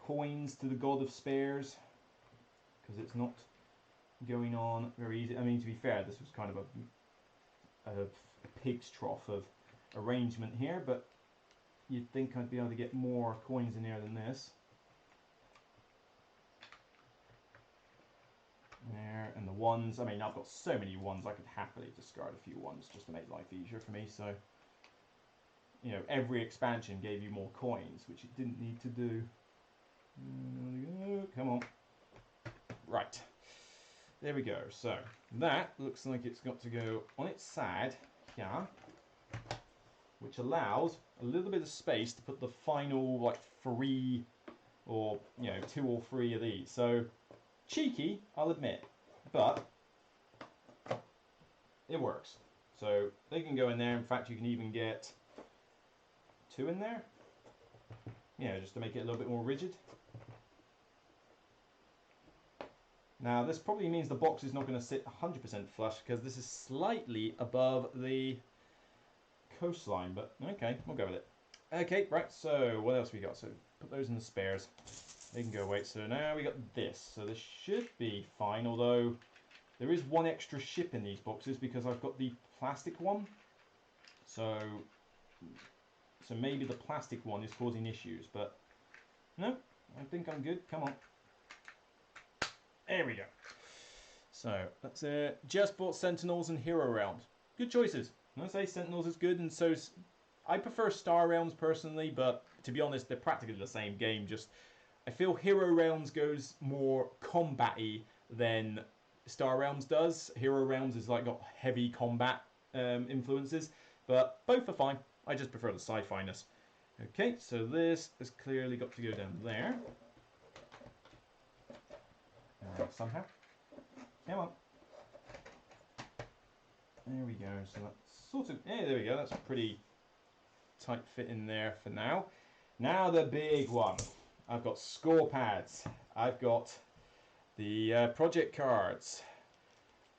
coins to the god of spares, because it's not going on very easy. I mean, to be fair, this was kind of a pig's trough of arrangement here, but you'd think I'd be able to get more coins in here than this. There, and the ones, I mean, I've got so many ones, I could happily discard a few ones just to make life easier for me. So, you know, every expansion gave you more coins, which it didn't need to do. Come on. Right. There we go. So, that looks like it's got to go on its side here, which allows a little bit of space to put the final, like, 3 or, you know, 2 or 3 of these. So, cheeky, I'll admit, but it works. So they can go in there. In fact, you can even get 2 in there. Yeah, just to make it a little bit more rigid. Now, this probably means the box is not going to sit 100% flush because this is slightly above the coastline, but okay, we'll go with it. Okay, right, so what else we got? So put those in the spares. They can go away. So now we got this. So this should be fine, although there is 1 extra ship in these boxes because I've got the plastic one. So maybe the plastic one is causing issues, but no, I think I'm good. Come on. There we go. So that's it. Just bought Sentinels and Hero Realms. Good choices. I say Sentinels is good, and so I prefer Star Realms personally, but to be honest, they're practically the same game. Just I feel Hero Realms goes more combat-y than Star Realms does. Hero Realms is like got heavy combat influences, but both are fine. I just prefer the sci-fi-ness. Okay, so this has clearly got to go down there. Somehow. Come on. There we go. So that's sort of, yeah, there we go. That's pretty tight fit in there for now. Now the big one. I've got score pads. I've got the project cards.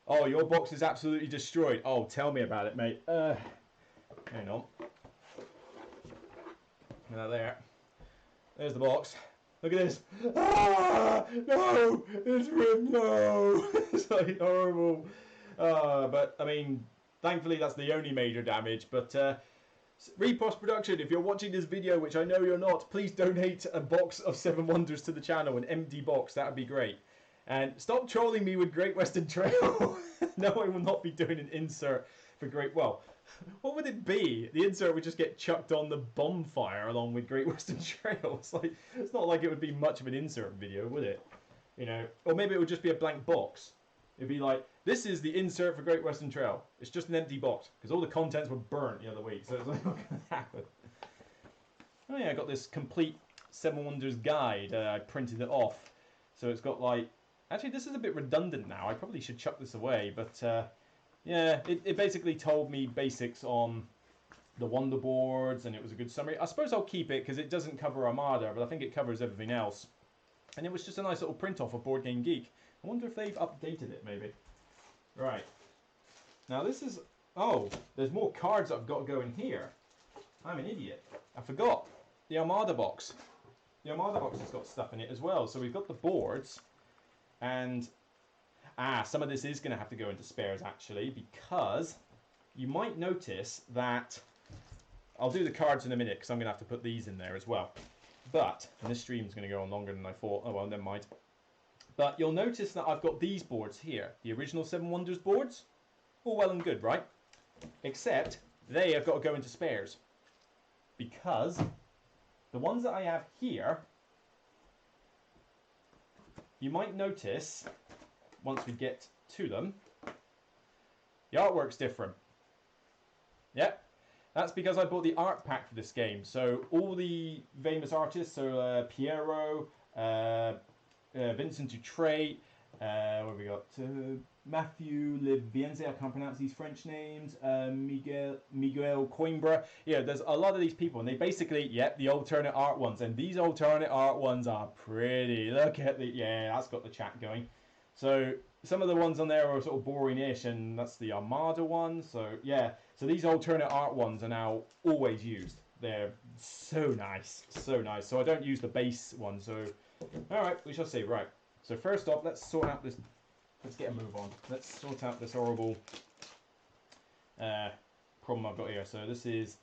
Oh, your box is absolutely destroyed. Oh, tell me about it, mate. Hang on. Now there. There's the box. Look at this. Ah! No! It's ripped. No! It's like horrible. But, I mean, thankfully that's the only major damage. But, Repost Production, if you're watching this video, which I know you're not, please donate a box of 7 Wonders to the channel, an empty box. That would be great. And stop trolling me with Great Western Trail. No, I will not be doing an insert for Great... Well, what would it be? The insert would just get chucked on the bonfire along with Great Western Trail. It's like, it's not like it would be much of an insert video, would it? You know, or maybe it would just be a blank box. It'd be like, this is the insert for Great Western Trail. It's just an empty box because all the contents were burnt the other week, so it's like, not going to happen. Oh yeah, I got this complete 7 Wonders guide. I printed it off, so it's got like. Actually, this is a bit redundant now. I probably should chuck this away, but yeah, it basically told me basics on the Wonder Boards, and it was a good summary. I suppose I'll keep it because it doesn't cover Armada, but I think it covers everything else. And it was just a nice little print off of Board Game Geek. I wonder if they've updated it, maybe. Right. Now this is... Oh, there's more cards that I've got to go in here. I'm an idiot. I forgot. The Armada box. The Armada box has got stuff in it as well. So we've got the boards. And... some of this is going to have to go into spares, actually, because you might notice that... I'll do the cards in a minute, because I'm going to have to put these in there as well. But, and this stream's going to go on longer than I thought. Oh, well, never mind. But you'll notice that I've got these boards here. The original 7 Wonders boards. All well and good, right? Except, they have got to go into spares. Because, the ones that I have here... You might notice... Once we get to them, the artwork's different. Yep, that's because I bought the art pack for this game. So all the famous artists, so Piero, Vincent Dutrait, what have we got? Matthew Levienze, I can't pronounce these French names. Miguel Coimbra. Yeah, there's a lot of these people, and they basically, yep, the alternate art ones. And these alternate art ones are pretty. Look at the, yeah, that's got the chat going. So some of the ones on there are sort of boring-ish, and that's the Armada one. So yeah, so these alternate art ones are now always used. They're so nice, so nice. So I don't use the base one. So all right, we shall see. Right. So first off, let's sort out this. Let's get a move on. Let's sort out this horrible problem I've got here. So this is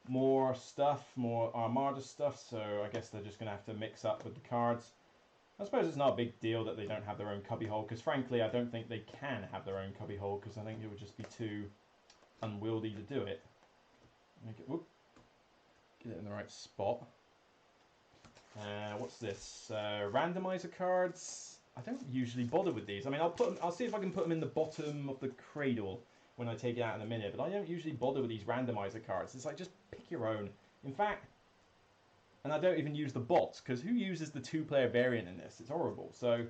more stuff, more Armada stuff. So I guess they're just gonna have to mix up with the cards. I suppose it's not a big deal that they don't have their own cubbyhole, because frankly, I don't think they can have their own cubbyhole, because I think it would just be too unwieldy to do it. Make it, whoop, get it in the right spot. What's this? Randomizer cards. I don't usually bother with these. I mean, I'll see if I can put them in the bottom of the cradle when I take it out in a minute, but I don't usually bother with these randomizer cards. It's like, just pick your own. In fact, and I don't even use the bots, because who uses the 2-player variant in this? It's horrible. So,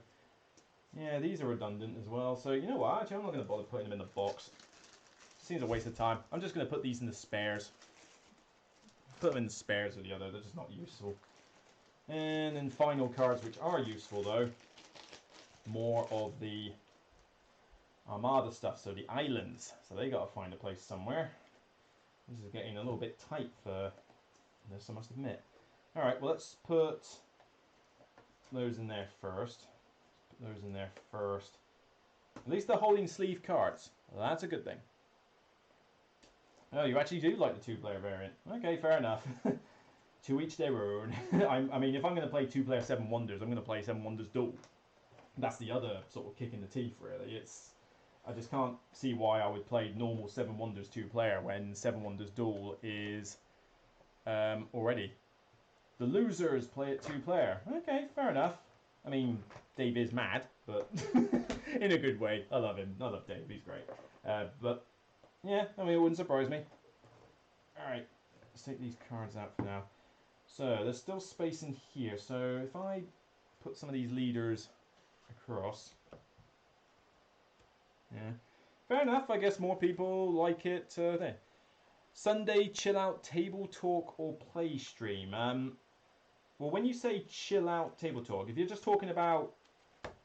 yeah, these are redundant as well. So, you know what? Actually, I'm not going to bother putting them in the box. Seems a waste of time. I'm just going to put these in the spares. Put them in the spares of the other. They're just not useful. And then final cards, which are useful, though. More of the Armada stuff. So, the islands. So, they got to find a place somewhere. This is getting a little bit tight for this, I must admit. Alright, well, let's put those in there first. Put those in there first. At least they're holding sleeve cards. Well, that's a good thing. Oh, you actually do like the 2-player variant. Okay, fair enough. To each their own. I mean, if I'm going to play 2-player 7 Wonders, I'm going to play 7 Wonders Duel. That's the other sort of kick in the teeth, really. I just can't see why I would play normal 7 Wonders 2-player when 7 Wonders Duel is already. The losers play it 2-player. Okay, fair enough. I mean, Dave is mad, but in a good way. I love him. I love Dave. He's great. But, yeah, I mean, it wouldn't surprise me. Alright, let's take these cards out for now. So, there's still space in here. So, if I put some of these leaders across. Yeah. Fair enough. I guess more people like it there. Sunday chill out table talk or play stream. Well, when you say chill out table talk, if you're just talking about,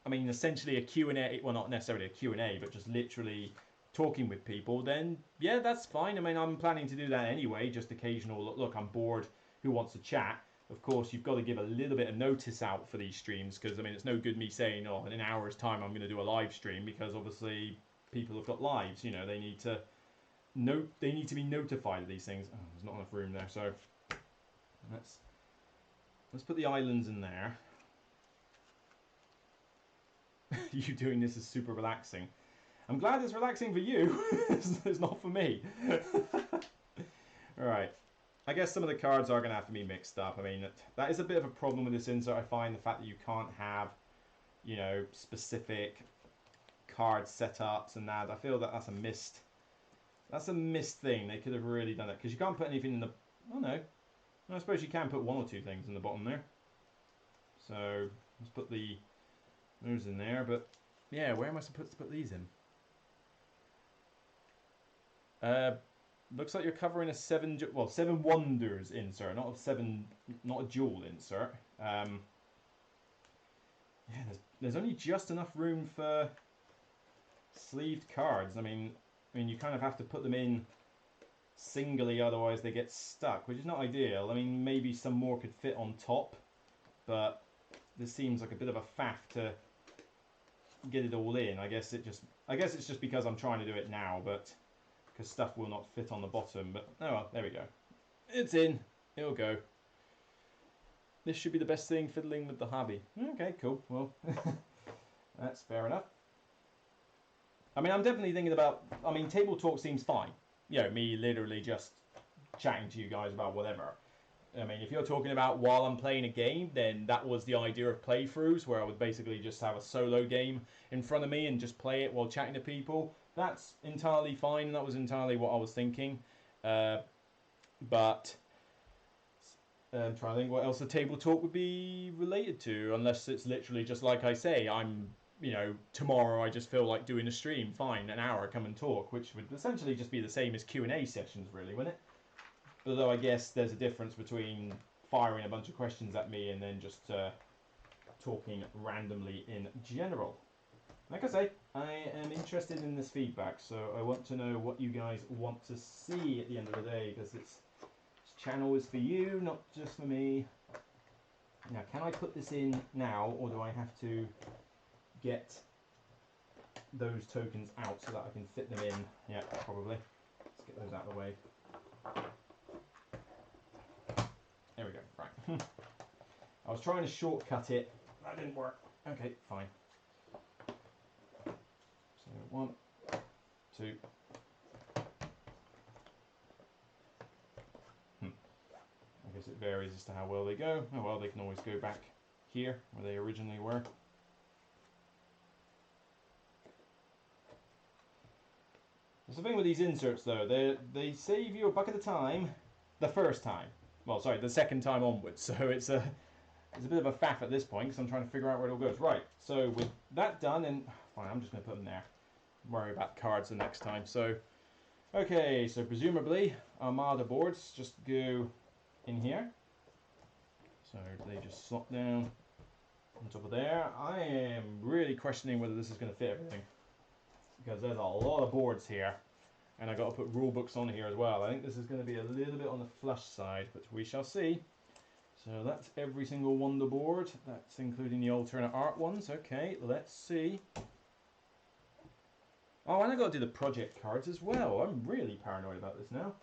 I mean, essentially a Q&A, well, not necessarily a Q&A, but just literally talking with people, then yeah, that's fine. I mean, I'm planning to do that anyway, just occasional, look, I'm bored, who wants to chat? Of course, you've got to give a little bit of notice out for these streams, because, I mean, it's no good me saying, oh, in an hour's time I'm going to do a live stream, because obviously people have got lives, you know, they need to be notified of these things. Oh, there's not enough room there, so let's put the islands in there. You doing this is super relaxing. I'm glad it's relaxing for you. It's not for me. Alright. I guess some of the cards are going to have to be mixed up. I mean, that is a bit of a problem with this insert. I find the fact that you can't have, you know, specific card setups and that. I feel that that's a missed thing. They could have really done it. Because you can't put anything in the... Oh, no. I suppose you can put 1 or 2 things in the bottom there. So, let's put those in there. But, yeah, where am I supposed to put these in? Looks like you're covering a 7 Wonders insert, not a dual insert. Yeah, there's only just enough room for sleeved cards. I mean, you kind of have to put them in singly, otherwise they get stuck, which is not ideal. I mean, maybe some more could fit on top, but this seems like a bit of a faff to get it all in. I guess it's just because I'm trying to do it now, but because stuff will not fit on the bottom. But oh well, there we go. It's in. It'll go. This should be the best thing, fiddling with the hobby. Okay, cool. Well, that's fair enough. I mean, I'm definitely thinking about... I mean, table talk seems fine. You know, me literally just chatting to you guys about whatever. I mean, if you're talking about while I'm playing a game, then that was the idea of playthroughs, where I would basically just have a solo game in front of me and just play it while chatting to people. That's entirely fine. That was entirely what I was thinking. But I'm trying to think what else the table talk would be related to, unless it's literally just like I say, you know, tomorrow I just feel like doing a stream, fine, an hour, come and talk, which would essentially just be the same as Q&A sessions, really, wouldn't it? Although I guess there's a difference between firing a bunch of questions at me and then just talking randomly in general. Like I say, I am interested in this feedback, so I want to know what you guys want to see at the end of the day, because this channel is for you, not just for me. Now, can I put this in now, or do I have to get those tokens out so that I can fit them in? Yeah, probably. Let's get those out of the way. There we go, right. I was trying to shortcut it. I didn't work. Okay, fine. So 1, 2. I guess it varies as to how well they go. Oh well, they can always go back here where they originally were. That's the thing with these inserts though, they save you $1 at a time the first time. Well, sorry, the second time onwards. So it's a bit of a faff at this point because I'm trying to figure out where it all goes. Right, so with that done, and fine, I'm just going to put them there. Worry about cards the next time. So, okay, so presumably Armada boards just go in here. So they just slot down on top of there. I am really questioning whether this is going to fit everything, because there's a lot of boards here, and I got to put rule books on here as well. I think this is going to be a little bit on the flush side, but we shall see. So that's every single Wonder board. That's including the alternate art ones. Okay, let's see. Oh, and I got to do the project cards as well. I'm really paranoid about this now.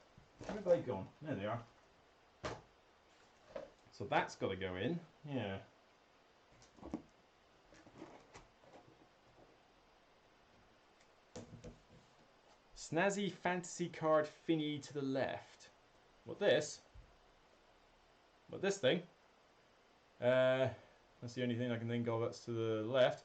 Where have they gone? There they are. So that's got to go in. Yeah. Snazzy fantasy card thingy to the left. What this? What this thing? That's the only thing I can think of that's to the left.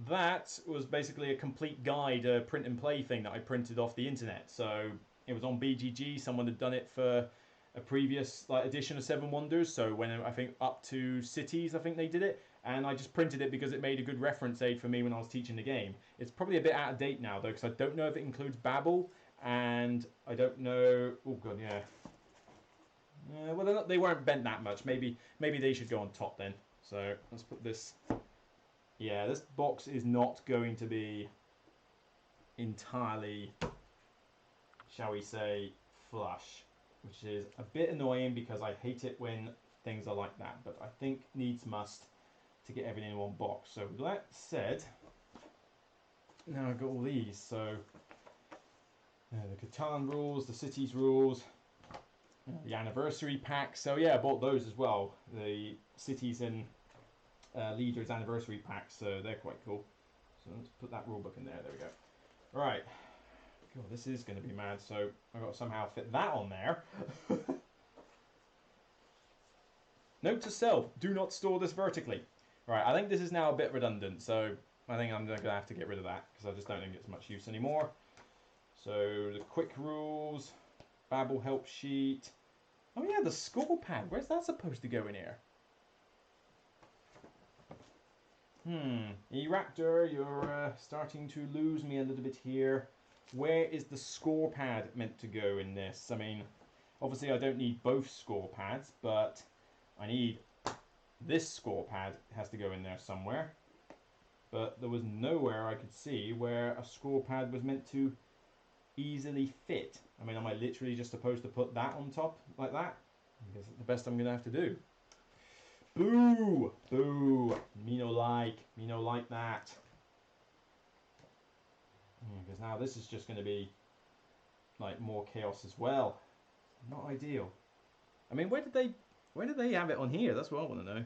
That was basically a complete guide, a print and play thing that I printed off the internet. So it was on BGG. Someone had done it for a previous edition of Seven Wonders. So when I think up to Cities, I think they did it. And I just printed it because it made a good reference aid for me when I was teaching the game. It's probably a bit out of date now though, because I don't know if it includes Babel, and I don't know. Oh god, yeah. Well, they weren't bent that much. Maybe they should go on top then. So let's put this. Yeah, this box is not going to be entirely, shall we say, flush, which is a bit annoying because I hate it when things are like that. But I think needs must to get everything in one box. So with that said, now I've got all these. So the Catan rules, the Cities rules, the anniversary pack. So yeah, I bought those as well. The Cities and Leaders anniversary packs, so they're quite cool. So let's put that rule book in there. There we go. Right. God, this is going to be mad. So I've got to somehow fit that on there. Note to self: do not store this vertically. Right. I think this is now a bit redundant, so I think I'm going to have to get rid of that because I just don't think it's much use anymore. So the quick rules, Babel help sheet. Oh yeah, the score pad. Where's that supposed to go in here? E-Raptor, you're starting to lose me a little bit here. Where is the score pad meant to go in this? I mean, obviously I don't need both score pads, but I need this score pad has to go in there somewhere. But there was nowhere I could see where a score pad was meant to easily fit. I mean, am I literally just supposed to put that on top like that? I guess it's the best I'm going to have to do. Boo! Boo! Me no like that. Because now this is just going to be like more chaos as well. Not ideal. I mean, where did they have it on here? That's what I want to know.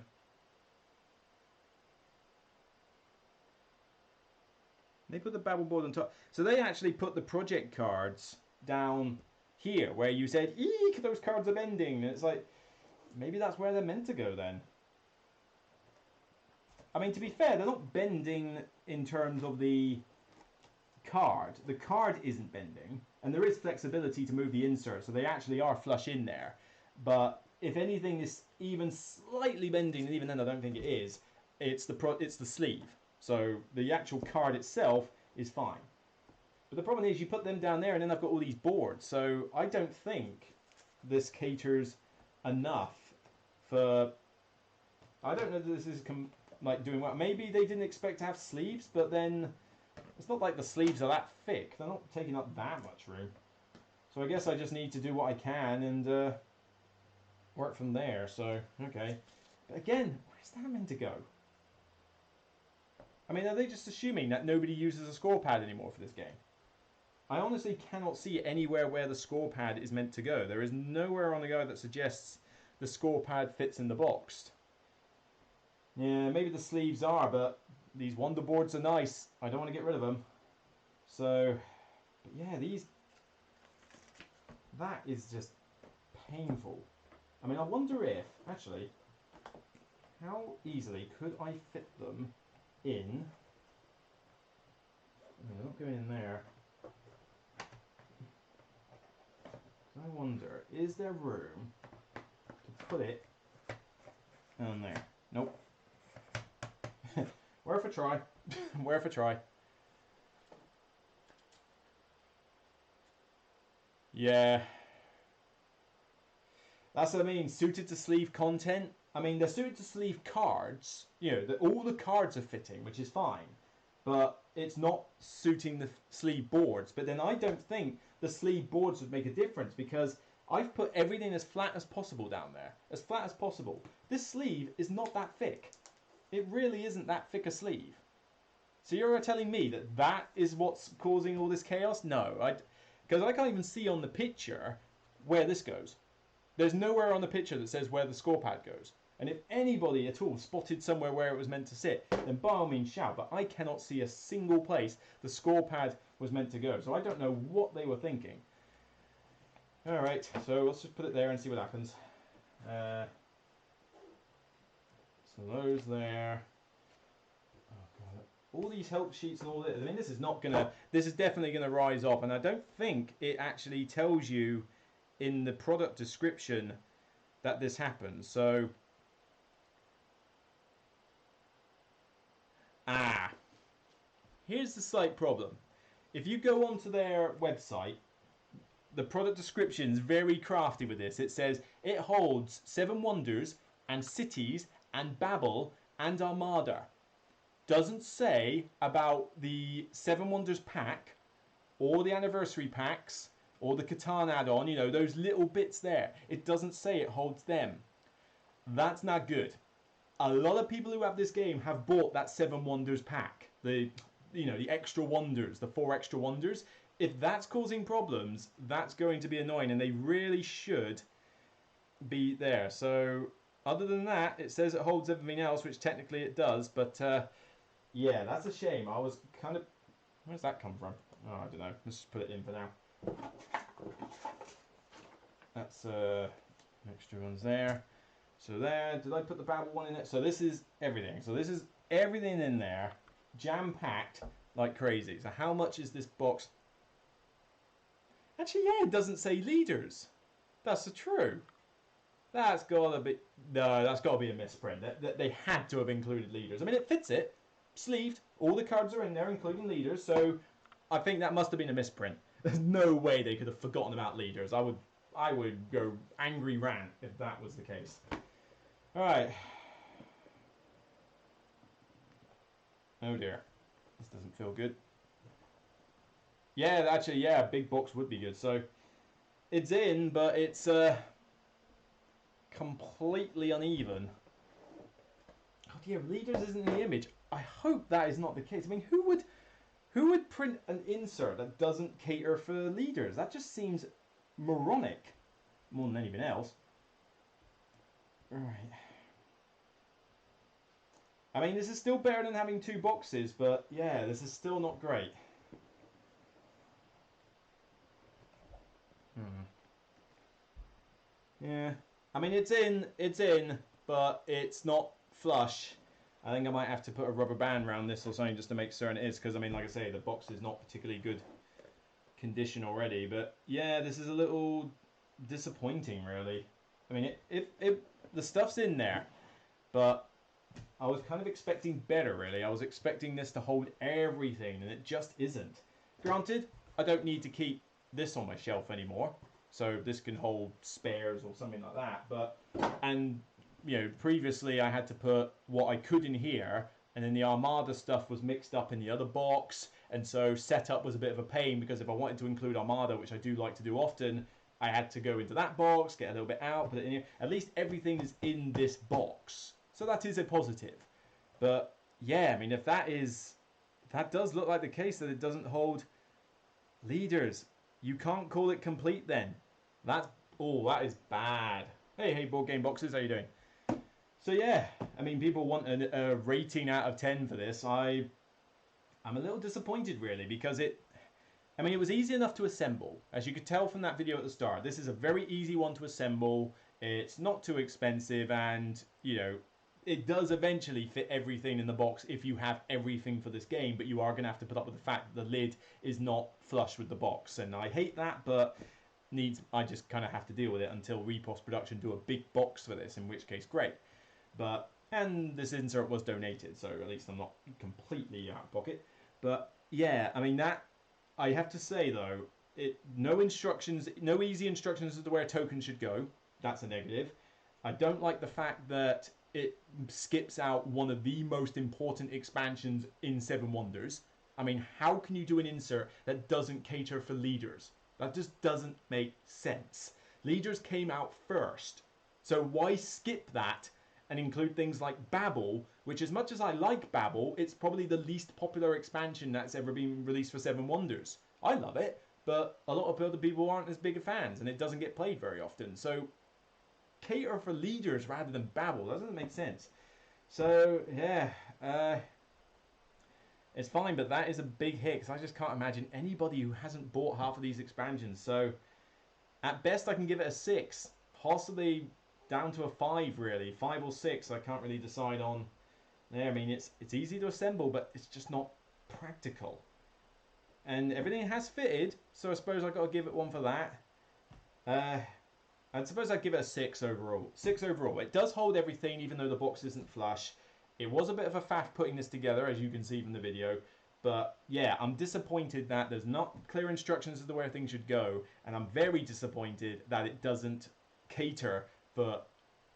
They put the Babel board on top. So they actually put the project cards down here where you said, eek, those cards are bending. And it's like, maybe that's where they're meant to go then. I mean, to be fair, they're not bending in terms of the card. The card isn't bending, and there is flexibility to move the insert, so they actually are flush in there. But if anything is even slightly bending, and even then I don't think it is, it's the sleeve. So the actual card itself is fine. But the problem is you put them down there, and then I've got all these boards, so I don't think this caters enough for... I don't know that this is like doing well. Maybe they didn't expect to have sleeves, but then it's not like the sleeves are that thick. They're not taking up that much room. So I guess I just need to do what I can and work from there. So, okay. But again, where's that meant to go? I mean, are they just assuming that nobody uses a score pad anymore for this game? I honestly cannot see anywhere where the score pad is meant to go. There is nowhere on the go that suggests the score pad fits in the box. Yeah, maybe the sleeves are, but these Wonder boards are nice. I don't want to get rid of them. So, but yeah, that is just painful. I mean, I wonder if, actually, how easily could I fit them in? They're not going in there. I wonder, is there room to put it on there? Nope. Worth a try. Worth a try. Yeah. That's what I mean. Suited to sleeve content. I mean, they're suited to sleeve cards. You know, all the cards are fitting, which is fine. But it's not suiting the sleeve boards. But then I don't think the sleeve boards would make a difference because I've put everything as flat as possible down there. As flat as possible. This sleeve is not that thick. It really isn't that thick a sleeve. So you're telling me that that is what's causing all this chaos? No, because I can't even see on the picture where this goes. There's nowhere on the picture that says where the score pad goes. And if anybody at all spotted somewhere where it was meant to sit, then by all means shout. But I cannot see a single place the score pad was meant to go. So I don't know what they were thinking. Alright, so let's just put it there and see what happens. So those there. Oh god. All these help sheets and all this. I mean, this is definitely gonna rise up, and I don't think it actually tells you in the product description that this happens. So, here's the slight problem. If you go onto their website, the product description is very crafty with this. It says it holds 7 Wonders and Cities and Babel and Armada. Doesn't say about the 7 Wonders pack or the anniversary packs or the Catan add-on, you know, those little bits there. It doesn't say it holds them. That's not good. A lot of people who have this game have bought that 7 Wonders pack. The extra Wonders, the 4 extra Wonders. If that's causing problems, that's going to be annoying, and they really should be there. So, other than that, it says it holds everything else, which technically it does, but yeah, that's a shame. I was kind of... Where's that come from? Oh, I don't know. Let's just put it in for now. That's extra ones there. So there, did I put the Babel one in it? So this is everything. So this is everything in there, jam-packed like crazy. So how much is this box? Actually, yeah, it doesn't say leaders. That's true. That's gotta be... No, that's gotta be a misprint. They had to have included leaders. I mean, it fits it. Sleeved. All the cards are in there, including leaders. So I think that must have been a misprint. There's no way they could have forgotten about leaders. I would go angry rant if that was the case. Alright. Oh dear. This doesn't feel good. Yeah, actually, yeah, a big box would be good. So, it's in, but it's completely uneven. Oh dear, leaders isn't in the image. I hope that is not the case. I mean, who would print an insert that doesn't cater for leaders? That just seems moronic more than anything else. Right. I mean, this is still better than having 2 boxes, but yeah, this is still not great. Yeah. I mean, it's in, but it's not flush. I think I might have to put a rubber band around this or something just to make certain it is, because I mean, like I say, the box is not particularly good condition already. But yeah, this is a little disappointing, really. I mean, the stuff's in there, but I was kind of expecting better, really. I was expecting this to hold everything, and it just isn't. Granted, I don't need to keep this on my shelf anymore, so this can hold spares or something like that. But, and you know, previously I had to put what I could in here, and then the Armada stuff was mixed up in the other box, and so setup was a bit of a pain, because if I wanted to include Armada, which I do like to do often, I had to go into that box, get a little bit out, put it in here. At least everything is in this box, so that is a positive. But yeah, I mean, if that does look like the case, that it doesn't hold leaders, you can't call it complete then. That is bad. Hey board game boxes, how you doing? So yeah, I mean, people want a rating out of 10 for this. I'm a little disappointed really because I mean, it was easy enough to assemble. As you could tell from that video at the start, this is a very easy one to assemble. It's not too expensive, and you know, it does eventually fit everything in the box if you have everything for this game, but you are going to have to put up with the fact that the lid is not flush with the box. And I hate that, but I just kind of have to deal with it until Repos Production do a big box for this, in which case great. And this insert was donated, so at least I'm not completely out of pocket. But yeah, I mean, that I have to say though, no instructions, no easy instructions as to where tokens should go. That's a negative. I don't like the fact that it skips out one of the most important expansions in Seven Wonders. I mean, how can you do an insert that doesn't cater for leaders? That just doesn't make sense. Leaders came out first, so why skip that and include things like Babel, which, as much as I like Babel, it's probably the least popular expansion that's ever been released for Seven Wonders. I love it, but a lot of other people aren't as big a fans, and it doesn't get played very often. So cater for leaders rather than Babel. That doesn't make sense. So yeah, it's fine, but that is a big hit because I just can't imagine anybody who hasn't bought half of these expansions. So at best, I can give it a 6, possibly down to a 5, really. 5 or 6, I can't really decide on. Yeah, I mean, it's easy to assemble, but it's just not practical. And everything has fitted, so I suppose I've got to give it one for that. I suppose I'd give it a 6 overall. 6 overall. It does hold everything, even though the box isn't flush. It was a bit of a faff putting this together, as you can see from the video. But yeah, I'm disappointed that there's not clear instructions as to where things should go. And I'm very disappointed that it doesn't cater for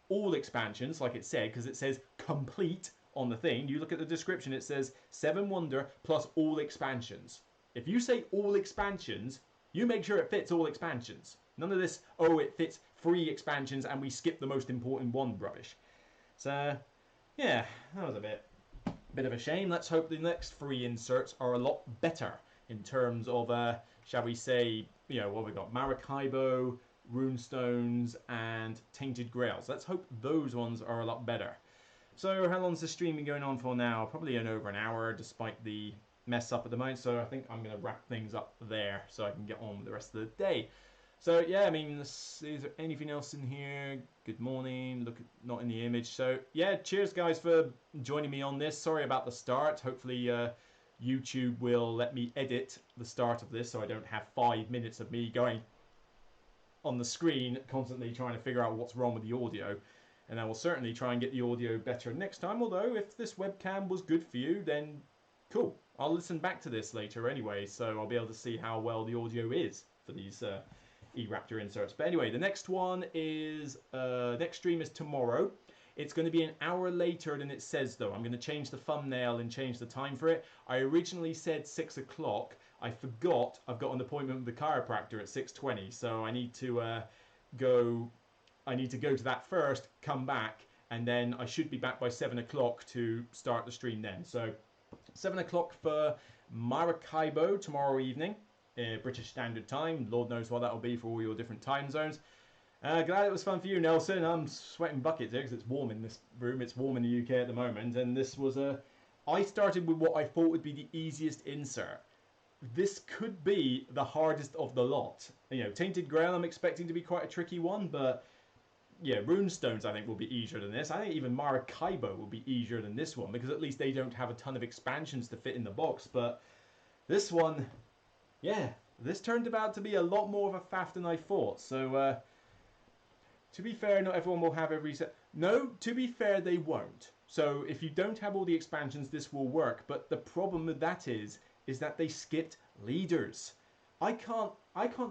all expansions, like it said, because it says complete on the thing. You look at the description, it says Seven Wonder plus all expansions. If you say all expansions, you make sure it fits all expansions. None of this, oh, it fits 3 expansions and we skip the most important one rubbish. So, yeah, that was a bit of a shame. Let's hope the next 3 inserts are a lot better in terms of, shall we say, you know, what we got? Maracaibo, Runestones, and Tainted Grails. Let's hope those ones are a lot better. So, how long's the stream been going on for now? Probably over an hour, despite the mess up at the moment. So, I think I'm going to wrap things up there so I can get on with the rest of the day. So yeah, I mean, is there anything else in here? Good morning. Look, not in the image. So yeah, cheers guys for joining me on this. Sorry about the start. Hopefully YouTube will let me edit the start of this so I don't have 5 minutes of me going on the screen constantly trying to figure out what's wrong with the audio. And I will certainly try and get the audio better next time. Although if this webcam was good for you, then cool. I'll listen back to this later anyway, so I'll be able to see how well the audio is for these E-Raptor inserts. But anyway, the next one is, next stream is tomorrow. It's going to be an hour later than it says though. I'm going to change the thumbnail and change the time for it. I originally said 6 o'clock. I forgot I've got an appointment with the chiropractor at 6:20, so I need to go to that first, come back, and then I should be back by 7 o'clock to start the stream then. So 7 o'clock for Maracaibo tomorrow evening. British Standard Time. Lord knows what that'll be for all your different time zones. Glad it was fun for you, Nelson. I'm sweating buckets here because it's warm in this room. It's warm in the UK at the moment, and this was I started with what I thought would be the easiest insert. This could be the hardest of the lot. You know, Tainted Grail I'm expecting to be quite a tricky one, but yeah, Runestones I think will be easier than this. I think even Maracaibo will be easier than this one because at least they don't have a ton of expansions to fit in the box. But this one, yeah, this turned out to be a lot more of a faff than I thought. So, to be fair, not everyone will have every set. No, to be fair, they won't. So if you don't have all the expansions, this will work. But the problem with that is that they skipped leaders. I can't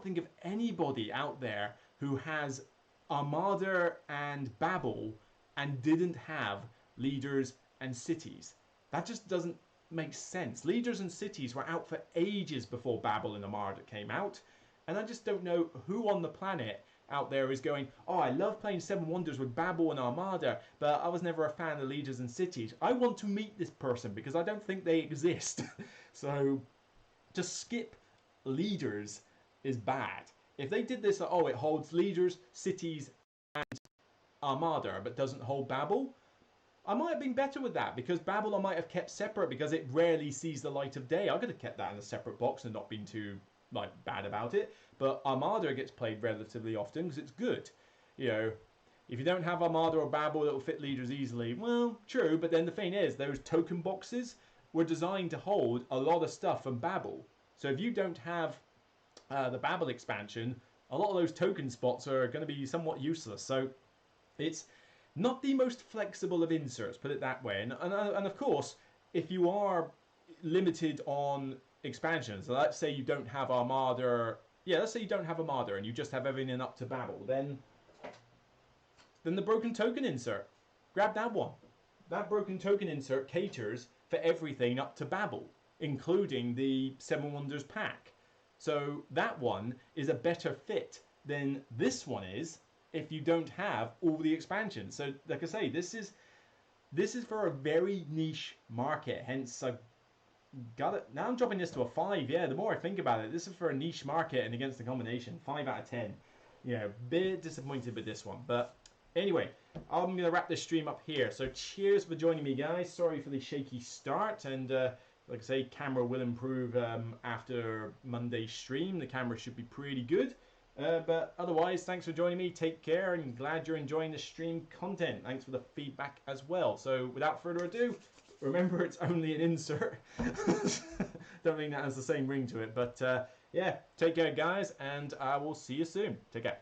think of anybody out there who has Armada and Babel and didn't have leaders and cities. That just doesn't make sense. Leaders and cities were out for ages before Babel and Armada came out, and I just don't know who on the planet out there is going, oh, I love playing Seven Wonders with Babel and Armada, but I was never a fan of leaders and cities. I want to meet this person because I don't think they exist. So to skip leaders is bad. If they did this, oh, it holds leaders, cities, and Armada, but doesn't hold Babel, I might have been better with that because Babel I might have kept separate because it rarely sees the light of day. I could have kept that in a separate box and not been too like bad about it. But Armada gets played relatively often because it's good. You know, if you don't have Armada or Babel that will fit leaders easily, well, true. But then the thing is, those token boxes were designed to hold a lot of stuff from Babel. So if you don't have the Babel expansion, a lot of those token spots are going to be somewhat useless. So it's not the most flexible of inserts, put it that way. And of course, if you are limited on expansions, so let's say you don't have Armada, yeah, let's say you don't have Armada and you just have everything up to Babel, then the broken token insert, grab that one. That broken token insert caters for everything up to Babel, including the Seven Wonders pack. So that one is a better fit than this one is if you don't have all the expansions. So like I say, this is for a very niche market. Hence I've got it. Now I'm dropping this to a 5. Yeah, the more I think about it, this is for a niche market and against the combination. 5 out of 10. Yeah, bit disappointed with this one. But anyway, I'm going to wrap this stream up here. So cheers for joining me, guys. Sorry for the shaky start. And like I say, camera will improve after Monday's stream. The camera should be pretty good. But otherwise, thanks for joining me. Take care and glad you're enjoying the stream content. Thanks for the feedback as well. So without further ado, remember it's only an insert. Don't think that has the same ring to it. But yeah, take care, guys, and I will see you soon. Take care.